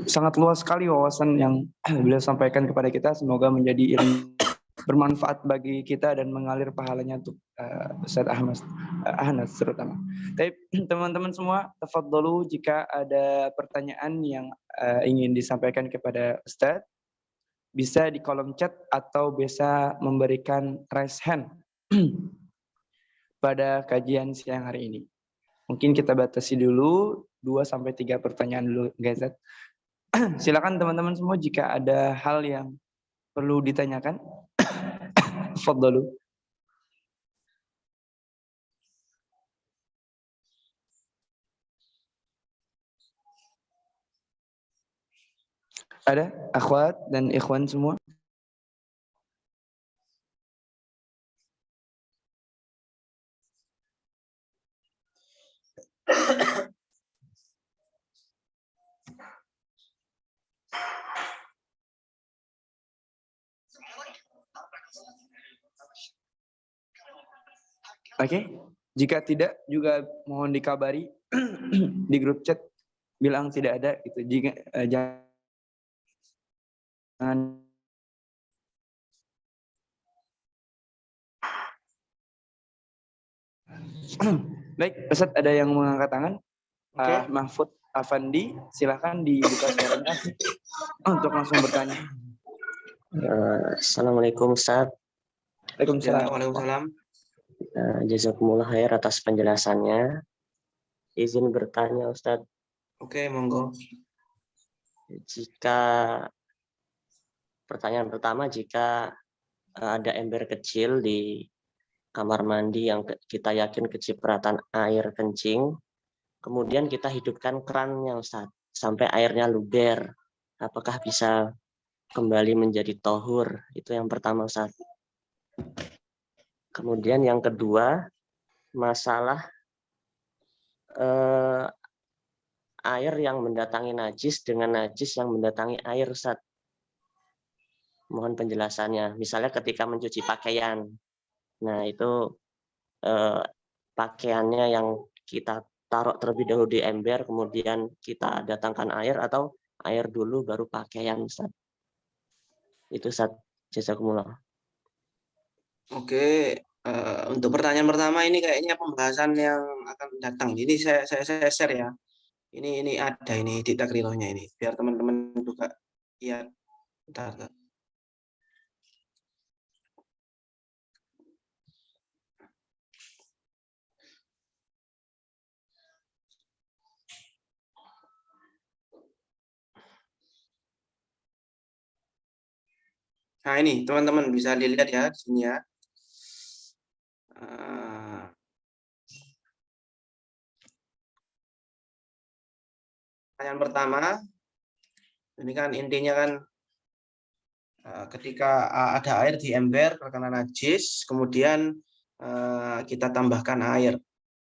sangat luas sekali wawasan yang beliau sampaikan kepada kita. Semoga menjadi ilmu bermanfaat bagi kita dan mengalir pahalanya untuk Ustaz Anas terutama. Tapi teman-teman semua, tafadhalu jika ada pertanyaan yang ingin disampaikan kepada Ustadz, bisa di kolom chat atau bisa memberikan raise hand pada kajian siang hari ini. Mungkin kita batasi dulu 2-3 pertanyaan dulu, guys. Silakan teman-teman semua jika ada hal yang perlu ditanyakan. Fadhalu. Ada akhwat dan ikhwan semua? Oke, jika tidak juga mohon dikabari di grup chat bilang tidak ada gitu. Jika jangan baik, Ustaz ada yang mengangkat tangan. Oke. Mahfud Afandi, silakan dibuka suaranya untuk langsung bertanya. Assalamualaikum Ustaz. Waalaikumsalam. Waalaikumsalam. Jazakumullah khair atas penjelasannya. Izin bertanya Ustaz, Oke, monggo. Pertanyaan pertama, jika ada ember kecil di kamar mandi yang kita yakin kecipratan air kencing, kemudian kita hidupkan kerannya Ustaz, sampai airnya luber, apakah bisa kembali menjadi tohur? Itu yang pertama Ustaz. Kemudian yang kedua, masalah air yang mendatangi najis dengan najis yang mendatangi air, Ustaz. Mohon penjelasannya. Misalnya ketika mencuci pakaian, nah itu pakaiannya yang kita taruh terlebih dahulu di ember, kemudian kita datangkan air, atau air dulu baru pakaian, Ustaz. Itu Ustaz. Jazakumullah. Oke, untuk pertanyaan pertama ini kayaknya pembahasan yang akan datang. Ini saya share ya. Ini ada ini di takrirohnya ini, biar teman-teman juga lihat. Bentar. Nah ini teman-teman bisa dilihat ya di sini ya. Pertanyaan pertama, ini kan intinya kan ketika ada air di ember terkena najis, kemudian kita tambahkan air.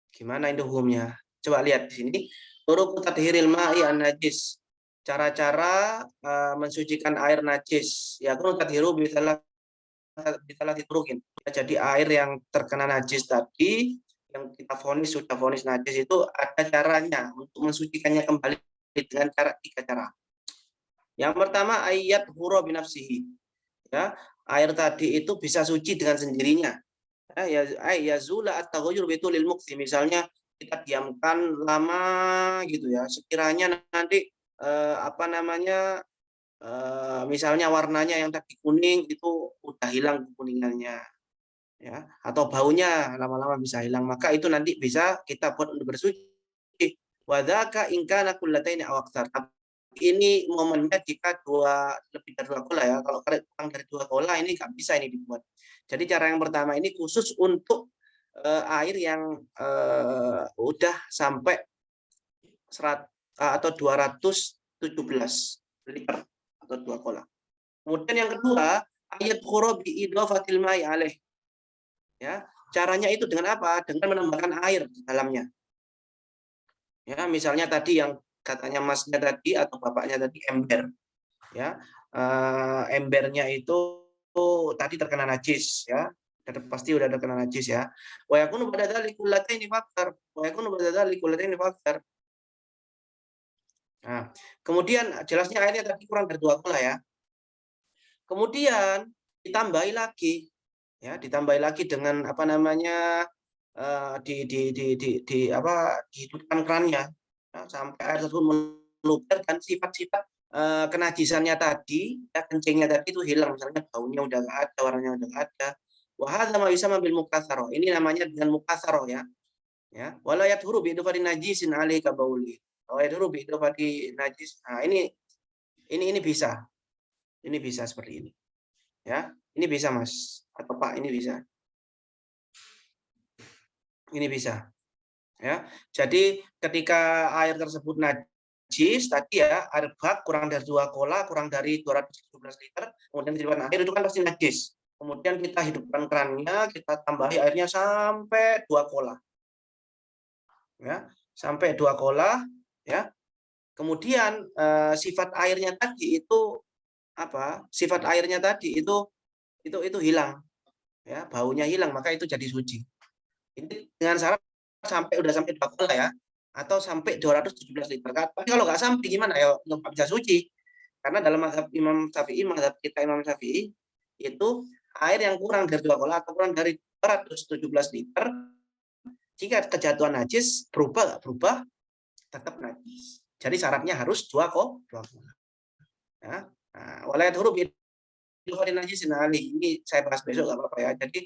Gimana itu hukumnya? Coba lihat di sini. Turuq tadhiril ma'i an najis. Cara-cara mensucikan air najis. Ya kun tadhiru bisalah diturukin. Jadi air yang terkena najis tadi yang kita sudah vonis najis itu ada caranya untuk mensucikannya kembali dengan cara 3 cara. Yang pertama ayat hura binafsihi. Ya, air tadi itu bisa suci dengan sendirinya. Ya zula at-taghayyur bitulil muqti. Misalnya kita diamkan lama gitu ya. Sekiranya nanti misalnya warnanya yang tadi kuning itu udah hilang kuningannya. Ya, atau baunya lama-lama bisa hilang, maka itu nanti bisa kita buat untuk bersuci. Wadaka in kana kullataini aw aktsar. Ini momennya jika lebih dari 2 kola ya. Kalau kurang dari 2 kola ini nggak bisa ini dibuat. Jadi cara yang pertama ini khusus untuk air yang udah sampai 100 atau 217 liter atau 2 kola. Kemudian yang kedua ayat khurabi idafatil ma'i alaih. Ya, caranya itu dengan apa? Dengan menambahkan air di dalamnya. Ya, misalnya tadi yang katanya masnya tadi atau bapaknya tadi ember. Ya, embernya itu tadi terkena najis ya. Pasti udah terkena najis ya. Wa yakunu ba'da dzalika kullataini faktar. Wa yakunu ba'da dzalika kullataini faktar. Nah, kemudian jelasnya airnya tadi kurang dari 2 kola ya. Kemudian ditambahi lagi dengan apa namanya dihidupkan kerannya ya, sampai air tersebut meluber dan sifat-sifat kenajisannya tadi, ya, kencingnya tadi itu hilang, misalnya baunya udah nggak ada, warnanya udah nggak ada. Wahada ma bisa mobil mukatsaro. Ini namanya dengan mukatsaro ya. Ya, wala yadhuru bi idfari najisin alaihi kabauli. Wala yadhuru bi idfari najis. Nah, ini bisa. Ini bisa seperti ini. Ya, ini bisa Mas atau Pak, ini bisa. Ini bisa. Ya. Jadi ketika air tersebut najis tadi ya, air bak kurang dari 2 kola, kurang dari 217 liter, kemudian ditiupkan air itu kan pasti najis. Kemudian kita hidupkan kerannya, kita tambahi airnya sampai 2 kola. Ya, sampai 2 kola ya. Kemudian sifat airnya tadi itu apa? Sifat airnya tadi itu hilang. Ya, baunya hilang, maka itu jadi suci. Ini dengan syarat udah sampai 2 kola ya, atau sampai 217 liter. Tapi kalau nggak sampai gimana ya? Nggak bisa suci. Karena dalam mazhab Imam Syafi'i, mazhab kita Imam Syafi'i, itu air yang kurang dari 2 kola atau kurang dari 217 liter, jika kejatuhan najis, berubah nggak berubah, tetap najis. Jadi syaratnya harus 2 kola. Ya. Nah, walayat huruf najis. Nah, ini saya bahas besok nggak apa-apa ya. Jadi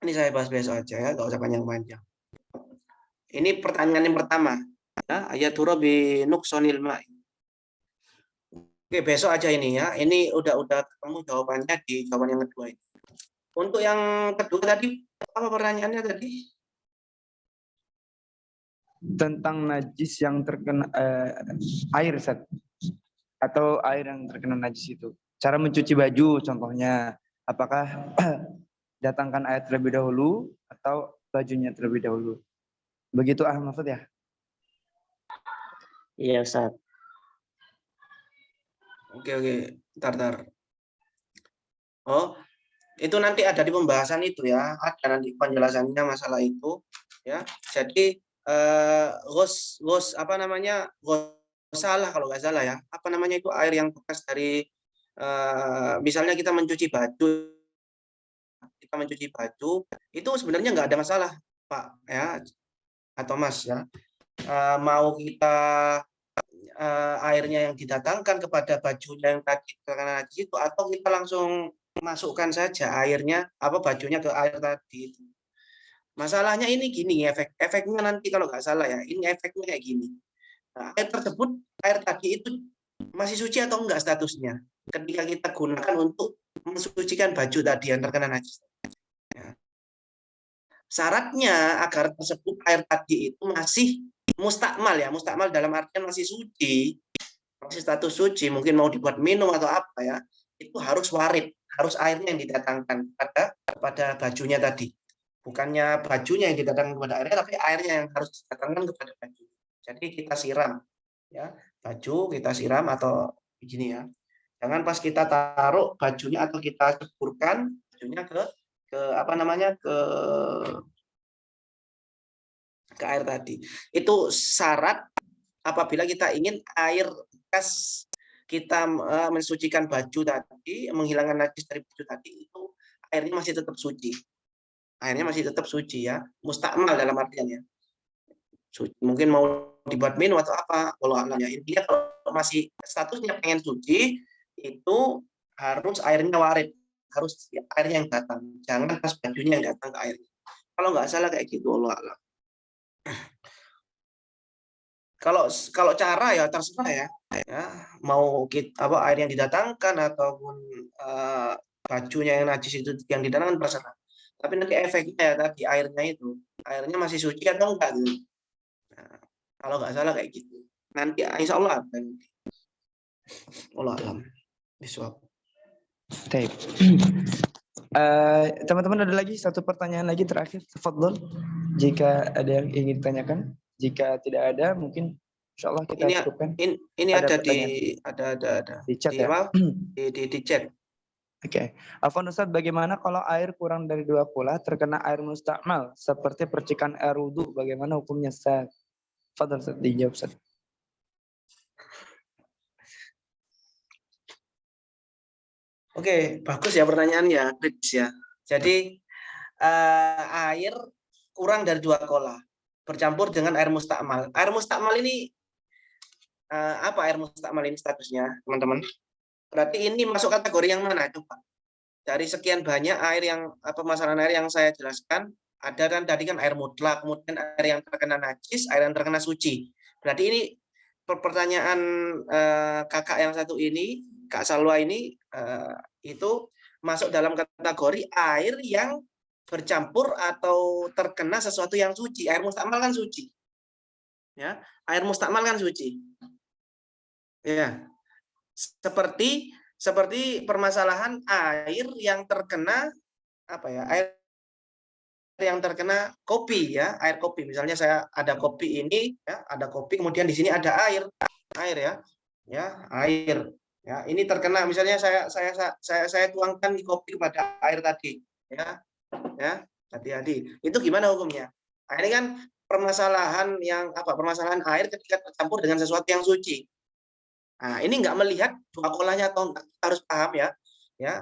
ini saya bahas besok aja ya, nggak usah panjang-panjang. Ini pertanyaan yang pertama. Ya, ayat huruf bi nuqsonil ma'i. Oke, besok aja ini ya. Ini udah ketemu jawabannya di jawaban yang kedua ini. Untuk yang kedua tadi, apa pertanyaannya tadi? Tentang najis yang terkena air, Ustaz. Atau air yang terkena najis itu. Cara mencuci baju contohnya, apakah datangkan air terlebih dahulu atau bajunya terlebih dahulu. Begitu Mahfud ya? Iya, Ustaz. Oke. Ntar. Oh, itu nanti ada di pembahasan itu ya. Ada nanti penjelasannya masalah itu. Ya, jadi apa namanya? Salah kalau nggak salah ya. Apa namanya itu air yang bekas dari misalnya kita mencuci baju itu sebenarnya nggak ada masalah Pak ya atau Mas ya. Mau kita airnya yang didatangkan kepada bajunya yang tadi terkena najis itu, atau kita langsung masukkan saja airnya bajunya ke air tadi itu. Masalahnya ini gini, efeknya nanti kalau nggak salah ya, ini efeknya kayak gini. Nah, air tadi itu masih suci atau enggak statusnya ketika kita gunakan untuk mensucikan baju tadi yang terkena najis. Ya. Syaratnya agar tersebut air tadi itu masih mustakmal ya, mustakmal dalam artian masih suci, masih status suci, mungkin mau dibuat minum atau apa ya, itu harus warid, harus airnya yang didatangkan kepada bajunya tadi. Bukannya bajunya yang didatangkan kepada airnya, tapi airnya yang harus didatangkan kepada baju. Jadi kita siram ya, baju kita siram atau begini ya. Jangan pas kita taruh bajunya atau kita ceburkan bajunya ke apa namanya ke air tadi. Itu syarat apabila kita ingin air bekas kita mensucikan baju tadi, menghilangkan najis dari baju tadi, itu airnya masih tetap suci. Airnya masih tetap suci ya, mustakmal dalam artiannya. Mungkin mau dibuat minum atau apa, kalau alamnya intinya kalau masih statusnya pengen suci, itu harus airnya warid, harus airnya yang datang, jangan pas bajunya yang datang ke airnya. Kalau nggak salah kayak gitu, Allah alam. Kalau cara ya terserah ya, mau air yang didatangkan ataupun bajunya yang najis itu yang didatangkan terserah. Tapi nanti efeknya ya tadi airnya masih suci atau enggak gitu. Nah, kalau nggak salah kayak gitu. Nanti insya Allah ada. Allah alam. Bismillah. Teman-teman ada lagi satu pertanyaan lagi terakhir, tafadhol. Jika ada yang ingin ditanyakan, jika tidak ada mungkin insya Allah kita cukupkan. Ini ada di chat ya. Di chat. Oke. Afwan Ustaz, bagaimana kalau air kurang dari 2 kola terkena air mustakmal seperti percikan air wudhu, bagaimana hukumnya Ustaz? Fadhal Ustaz, dijawab Ustaz. Oke, bagus ya pertanyaannya, kritis ya. Jadi air kurang dari 2 kola bercampur dengan air mustakmal. Air mustakmal ini apa air mustakmal ini statusnya, teman-teman? Berarti ini masuk kategori yang mana? Coba. Dari sekian banyak air yang permasalahan air yang saya jelaskan, ada kan tadi kan air mutlak, kemudian air yang terkena najis, air yang terkena suci. Berarti ini pertanyaan kakak yang satu ini, Kak Salwa ini, itu masuk dalam kategori air yang bercampur atau terkena sesuatu yang suci. Air mustakmal kan suci. Ya, air mustakmal kan suci. Ya. Seperti permasalahan air yang terkena air yang terkena kopi ya, air kopi. Misalnya saya ada kopi ini ya, ada kopi kemudian di sini ada air ya. Ya, air. Ya, ini terkena misalnya saya tuangkan di kopi kepada air tadi ya. Ya, hati-hati. Itu gimana hukumnya? Nah, ini kan permasalahan permasalahan air ketika tercampur dengan sesuatu yang suci. Nah, ini nggak melihat dua kolanya atau enggak, kita harus paham ya. Ya,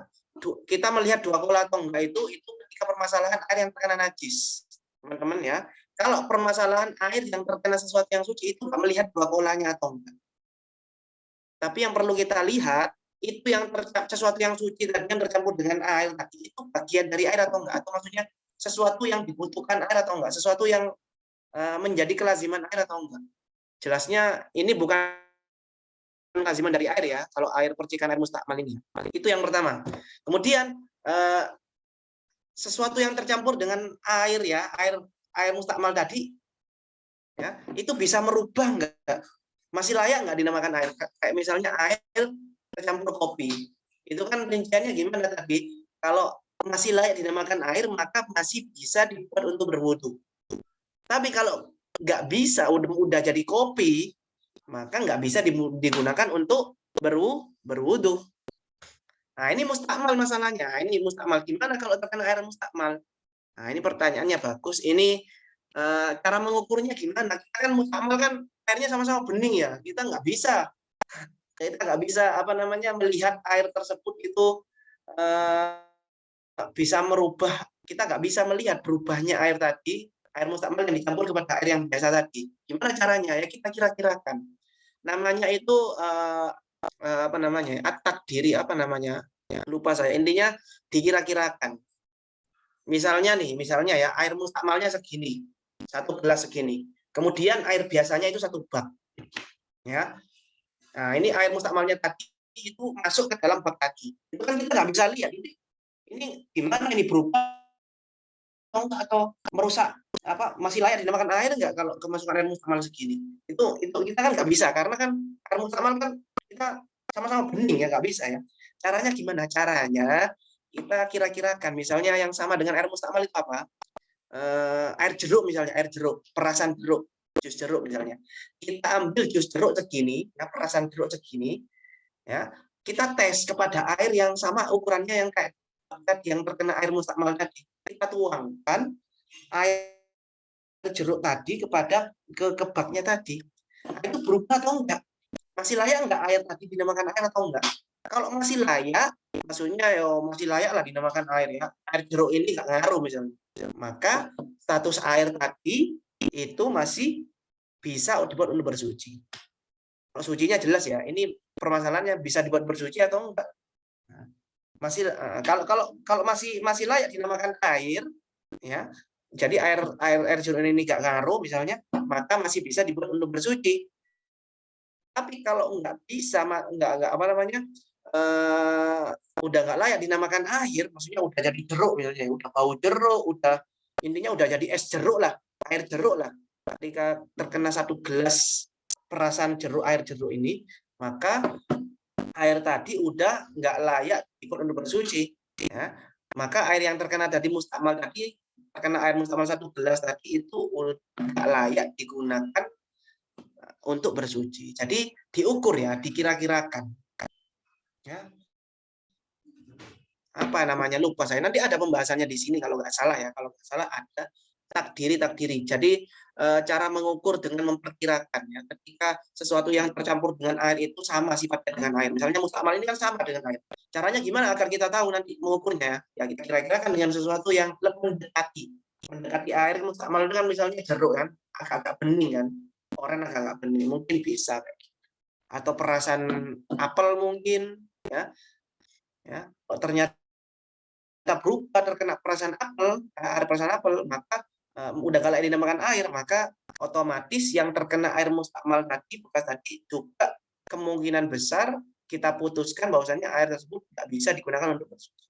kita melihat dua kola atau enggak itu ketika permasalahan air yang terkena najis, teman-teman ya. Kalau permasalahan air yang terkena sesuatu yang suci itu nggak melihat dua kolanya atau enggak. Tapi yang perlu kita lihat itu yang sesuatu yang suci dan yang tercampur dengan air tadi itu bagian dari air atau enggak, atau maksudnya sesuatu yang dibutuhkan air atau enggak, sesuatu yang menjadi kelaziman air atau enggak. Jelasnya ini bukan kelaziman dari air ya, kalau air percikan air mustakmal ini. Itu yang pertama. Kemudian sesuatu yang tercampur dengan air ya, air mustakmal tadi ya, itu bisa merubah enggak? Masih layak enggak dinamakan air? Kayak misalnya air tercampur kopi. Itu kan rinciannya gimana tadi? Kalau masih layak dinamakan air, maka masih bisa dibuat untuk berwudu. Tapi kalau nggak bisa, udah jadi kopi, maka nggak bisa digunakan untuk berwudu. Nah, ini mustakmal masalahnya. Ini mustakmal. Gimana kalau terkena air mustakmal? Nah, ini pertanyaannya bagus. Ini cara mengukurnya gimana? Kita kan mustakmal kan airnya sama-sama bening ya. Kita nggak bisa melihat air tersebut itu bisa merubah. Kita nggak bisa melihat berubahnya air tadi, air mustakmal yang dicampur kepada air yang biasa tadi. Gimana caranya? Ya kita kira-kirakan. Namanya itu at-takdiri, lupa saya. Intinya dikira-kirakan. Misalnya ya air mustakmalnya segini, 1 gelas segini. Kemudian air biasanya itu 1 bak. Ya. Nah, ini air mustakmalnya tadi itu masuk ke dalam bak tadi. Itu kan kita nggak bisa lihat ini gimana ini berubah atau merusak masih layak dinamakan air nggak kalau kemasukan air mustakmal segini. Itu kita kan nggak bisa karena kan air mustakmal kan kita sama-sama bening ya, nggak bisa ya. Caranya gimana? Caranya kita kira-kirakan misalnya yang sama dengan air mustakmal itu apa? Air jeruk misalnya, air jeruk, perasan jeruk, jus jeruk misalnya. Kita ambil jus jeruk segini, ya perasan jeruk segini, ya. Kita tes kepada air yang sama ukurannya yang kayak yang terkena air mustakmal tadi. Kita tuangkan air jeruk tadi ke baknya tadi. Nah, itu berubah atau enggak? Masih layak enggak air tadi dinamakan air atau enggak? Kalau masih layak, maksudnya masih layak lah dinamakan air ya. Air jeruk ini enggak ngaruh misalnya. Maka status air tadi itu masih bisa dibuat untuk bersuci. Kalau sucinya jelas ya, ini permasalahannya bisa dibuat bersuci atau enggak. Masih kalau masih layak dinamakan air ya. Jadi air jeruk ini enggak ngaruh misalnya, maka masih bisa dibuat untuk bersuci. Tapi kalau enggak bisa, enggak udah nggak layak dinamakan air, maksudnya udah jadi jeruk misalnya, udah bau jeruk, intinya udah jadi es jeruk lah, air jeruk lah. Ketika terkena 1 gelas perasan air jeruk ini, maka air tadi udah nggak layak dibuat untuk bersuci. Ya. Maka air yang terkena tadi mustakmal tadi, terkena air mustakmal 1 gelas tadi itu nggak layak digunakan untuk bersuci. Jadi diukur ya, dikira-kirakan. Ya. Apa namanya, lupa saya, nanti ada pembahasannya di sini kalau nggak salah ya, kalau nggak salah ada takdiri. Jadi cara mengukur dengan memperkirakan ya, ketika sesuatu yang tercampur dengan air itu sama sifatnya dengan air, misalnya mustakmal ini kan sama dengan air, caranya gimana agar kita tahu nanti mengukurnya ya, kita kira-kirakan dengan sesuatu yang lebih mendekati air. Mustakmal itu kan misalnya jeruk kan agak bening kan, orang agak bening, mungkin bisa atau perasan apel mungkin, ya. Kalau ternyata berubah terkena perasan apel, ada perasan apel, maka udah kalau dinamakan air, maka otomatis yang terkena air mustakmal tadi, bekas tadi juga kemungkinan besar kita putuskan bahwasanya air tersebut nggak bisa digunakan untuk bersuci.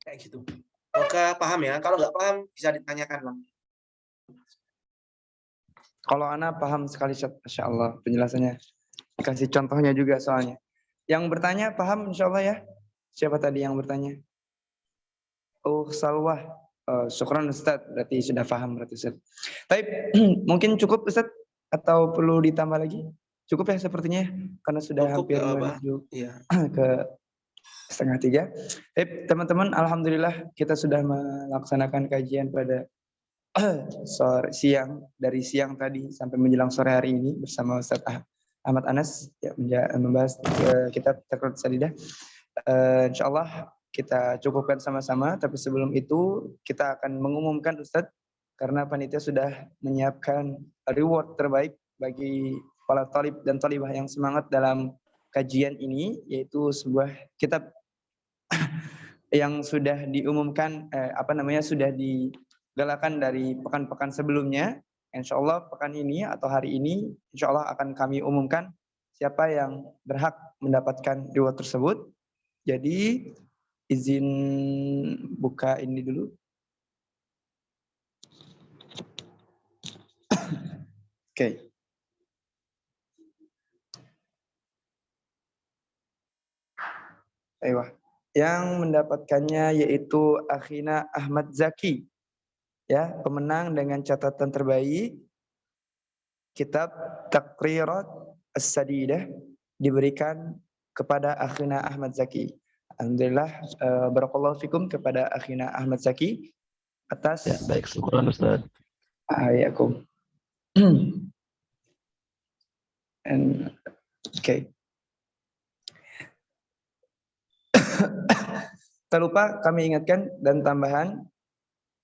Kayak gitu. Semoga paham ya. Kalau nggak paham bisa ditanyakan lagi. Kalau Ana paham sekali, Masya Allah penjelasannya. Kasih contohnya juga soalnya. Yang bertanya paham Insya Allah ya? Siapa tadi yang bertanya? Oh, Salwah. Syukran Ustaz, berarti sudah paham berarti Ustaz. Tapi mungkin cukup Ustaz atau perlu ditambah lagi? Cukup ya sepertinya karena sudah Cukup, hampir nggak apa-apa. menuju Iya. ke 2:30. Teman-teman, alhamdulillah kita sudah melaksanakan kajian pada siang, dari siang tadi sampai menjelang sore hari ini bersama Ustaz Ahmad Anas ya, membahas kitab Taqrib Salidah. Insyaallah kita cukupkan sama-sama, tapi sebelum itu kita akan mengumumkan Ustadz, karena panitia sudah menyiapkan reward terbaik bagi para talib dan talibah yang semangat dalam kajian ini, yaitu sebuah kitab yang sudah diumumkan, sudah digalakan dari pekan-pekan sebelumnya. Insyaallah pekan ini atau hari ini, insyaallah akan kami umumkan siapa yang berhak mendapatkan reward tersebut. Jadi izin buka ini dulu. Oke. Ayo. Yang mendapatkannya yaitu Akhina Ahmad Zaki. Ya, pemenang dengan catatan terbaik kitab Taqrirat As-Sadidah diberikan kepada Akhina Ahmad Zaki. Alhamdulillah, barakallahu fikum kepada Akhina Ahmad Zaki atas Ya, baik, syukuran Ustaz. Ayakum. Okay. Tak lupa kami ingatkan dan tambahan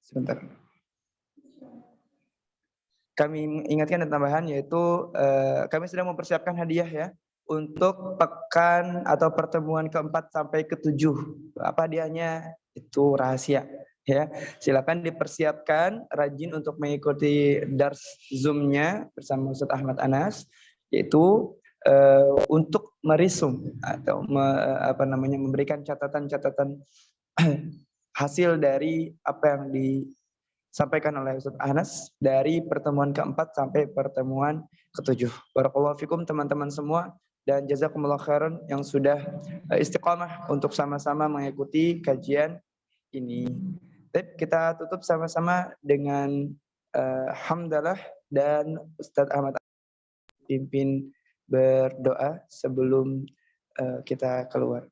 sebentar. Kami ingatkan dan tambahan yaitu kami sedang mempersiapkan hadiah ya untuk pekan atau pertemuan ke-4 sampai ke-7. Apa hadiahnya? Itu rahasia ya. Silakan dipersiapkan rajin untuk mengikuti dars Zoom-nya bersama Ustaz Ahmad Anas, yaitu untuk merisum atau memberikan catatan-catatan hasil dari apa yang disampaikan oleh Ustaz Anas dari pertemuan ke-4 sampai pertemuan ke-7. Barakallahu fikum teman-teman semua, dan jazakumullah khairan yang sudah istiqamah untuk sama-sama mengikuti kajian ini. Kita tutup sama-sama dengan hamdalah dan Ustaz Ahmad pimpin berdoa sebelum kita keluar.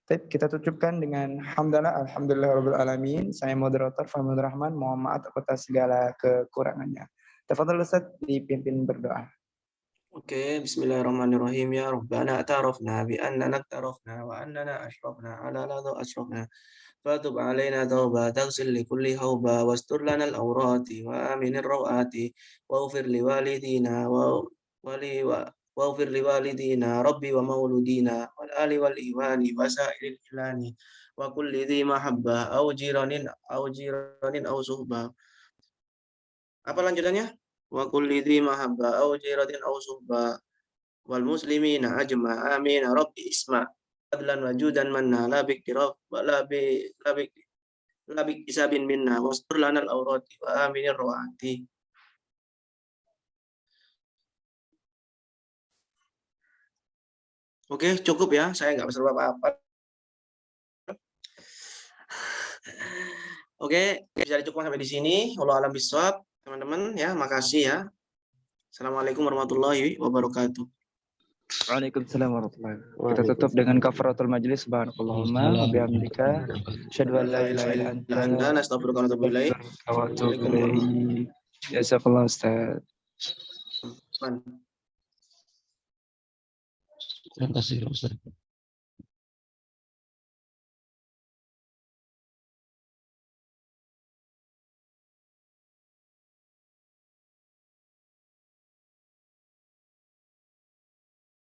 Kita tutupkan dengan hamdalah, alhamdulillahirabbil alamin. Saya moderator Fahmur Rahman, mohon maaf atas segala kekurangannya. Tafadhal Ustaz dipimpin berdoa. Oke, bismillahirrahmanirrahim. Ya Rabbana atarafna bi annana aktarafna wa annana ashrafna ala ladha ashrafna. Fatub alaina tauba taghsil li kulli hauba wastur lana al-awrati wa aminir rawati wa ufir li walidina waghfir li walidina rabbi wa mauludina wal ali wal iwani wa sa'iril ilani wa kulli dhi mahabbah aw jiranin aw suhbah. Apa lanjutannya? Wa kulli dhi mahabbah aw jiratin aw suhbah wal muslimina ajma amin rabbi isma adlan wajudan manna la biktiraf wa la biktisabin minna wastur lana al-awrati wa aminir rawati. Oke, cukup ya. Saya nggak berserba apa-apa. Oke, bisa dicukupkan sampai di sini. Wallahu a'lam bishawab, teman-teman ya. Makasih ya. Assalamualaikum warahmatullahi wabarakatuh. Waalaikumsalam warahmatullahi wabarakatuh. Kita tutup dengan kafaratul majlis. Subhanakallahumma wa bihamdika asyhadu an la ilaha illa anta astaghfiruka wa atubu ilaik. Jazakallahu Ustaz. Terima kasih Ustaz.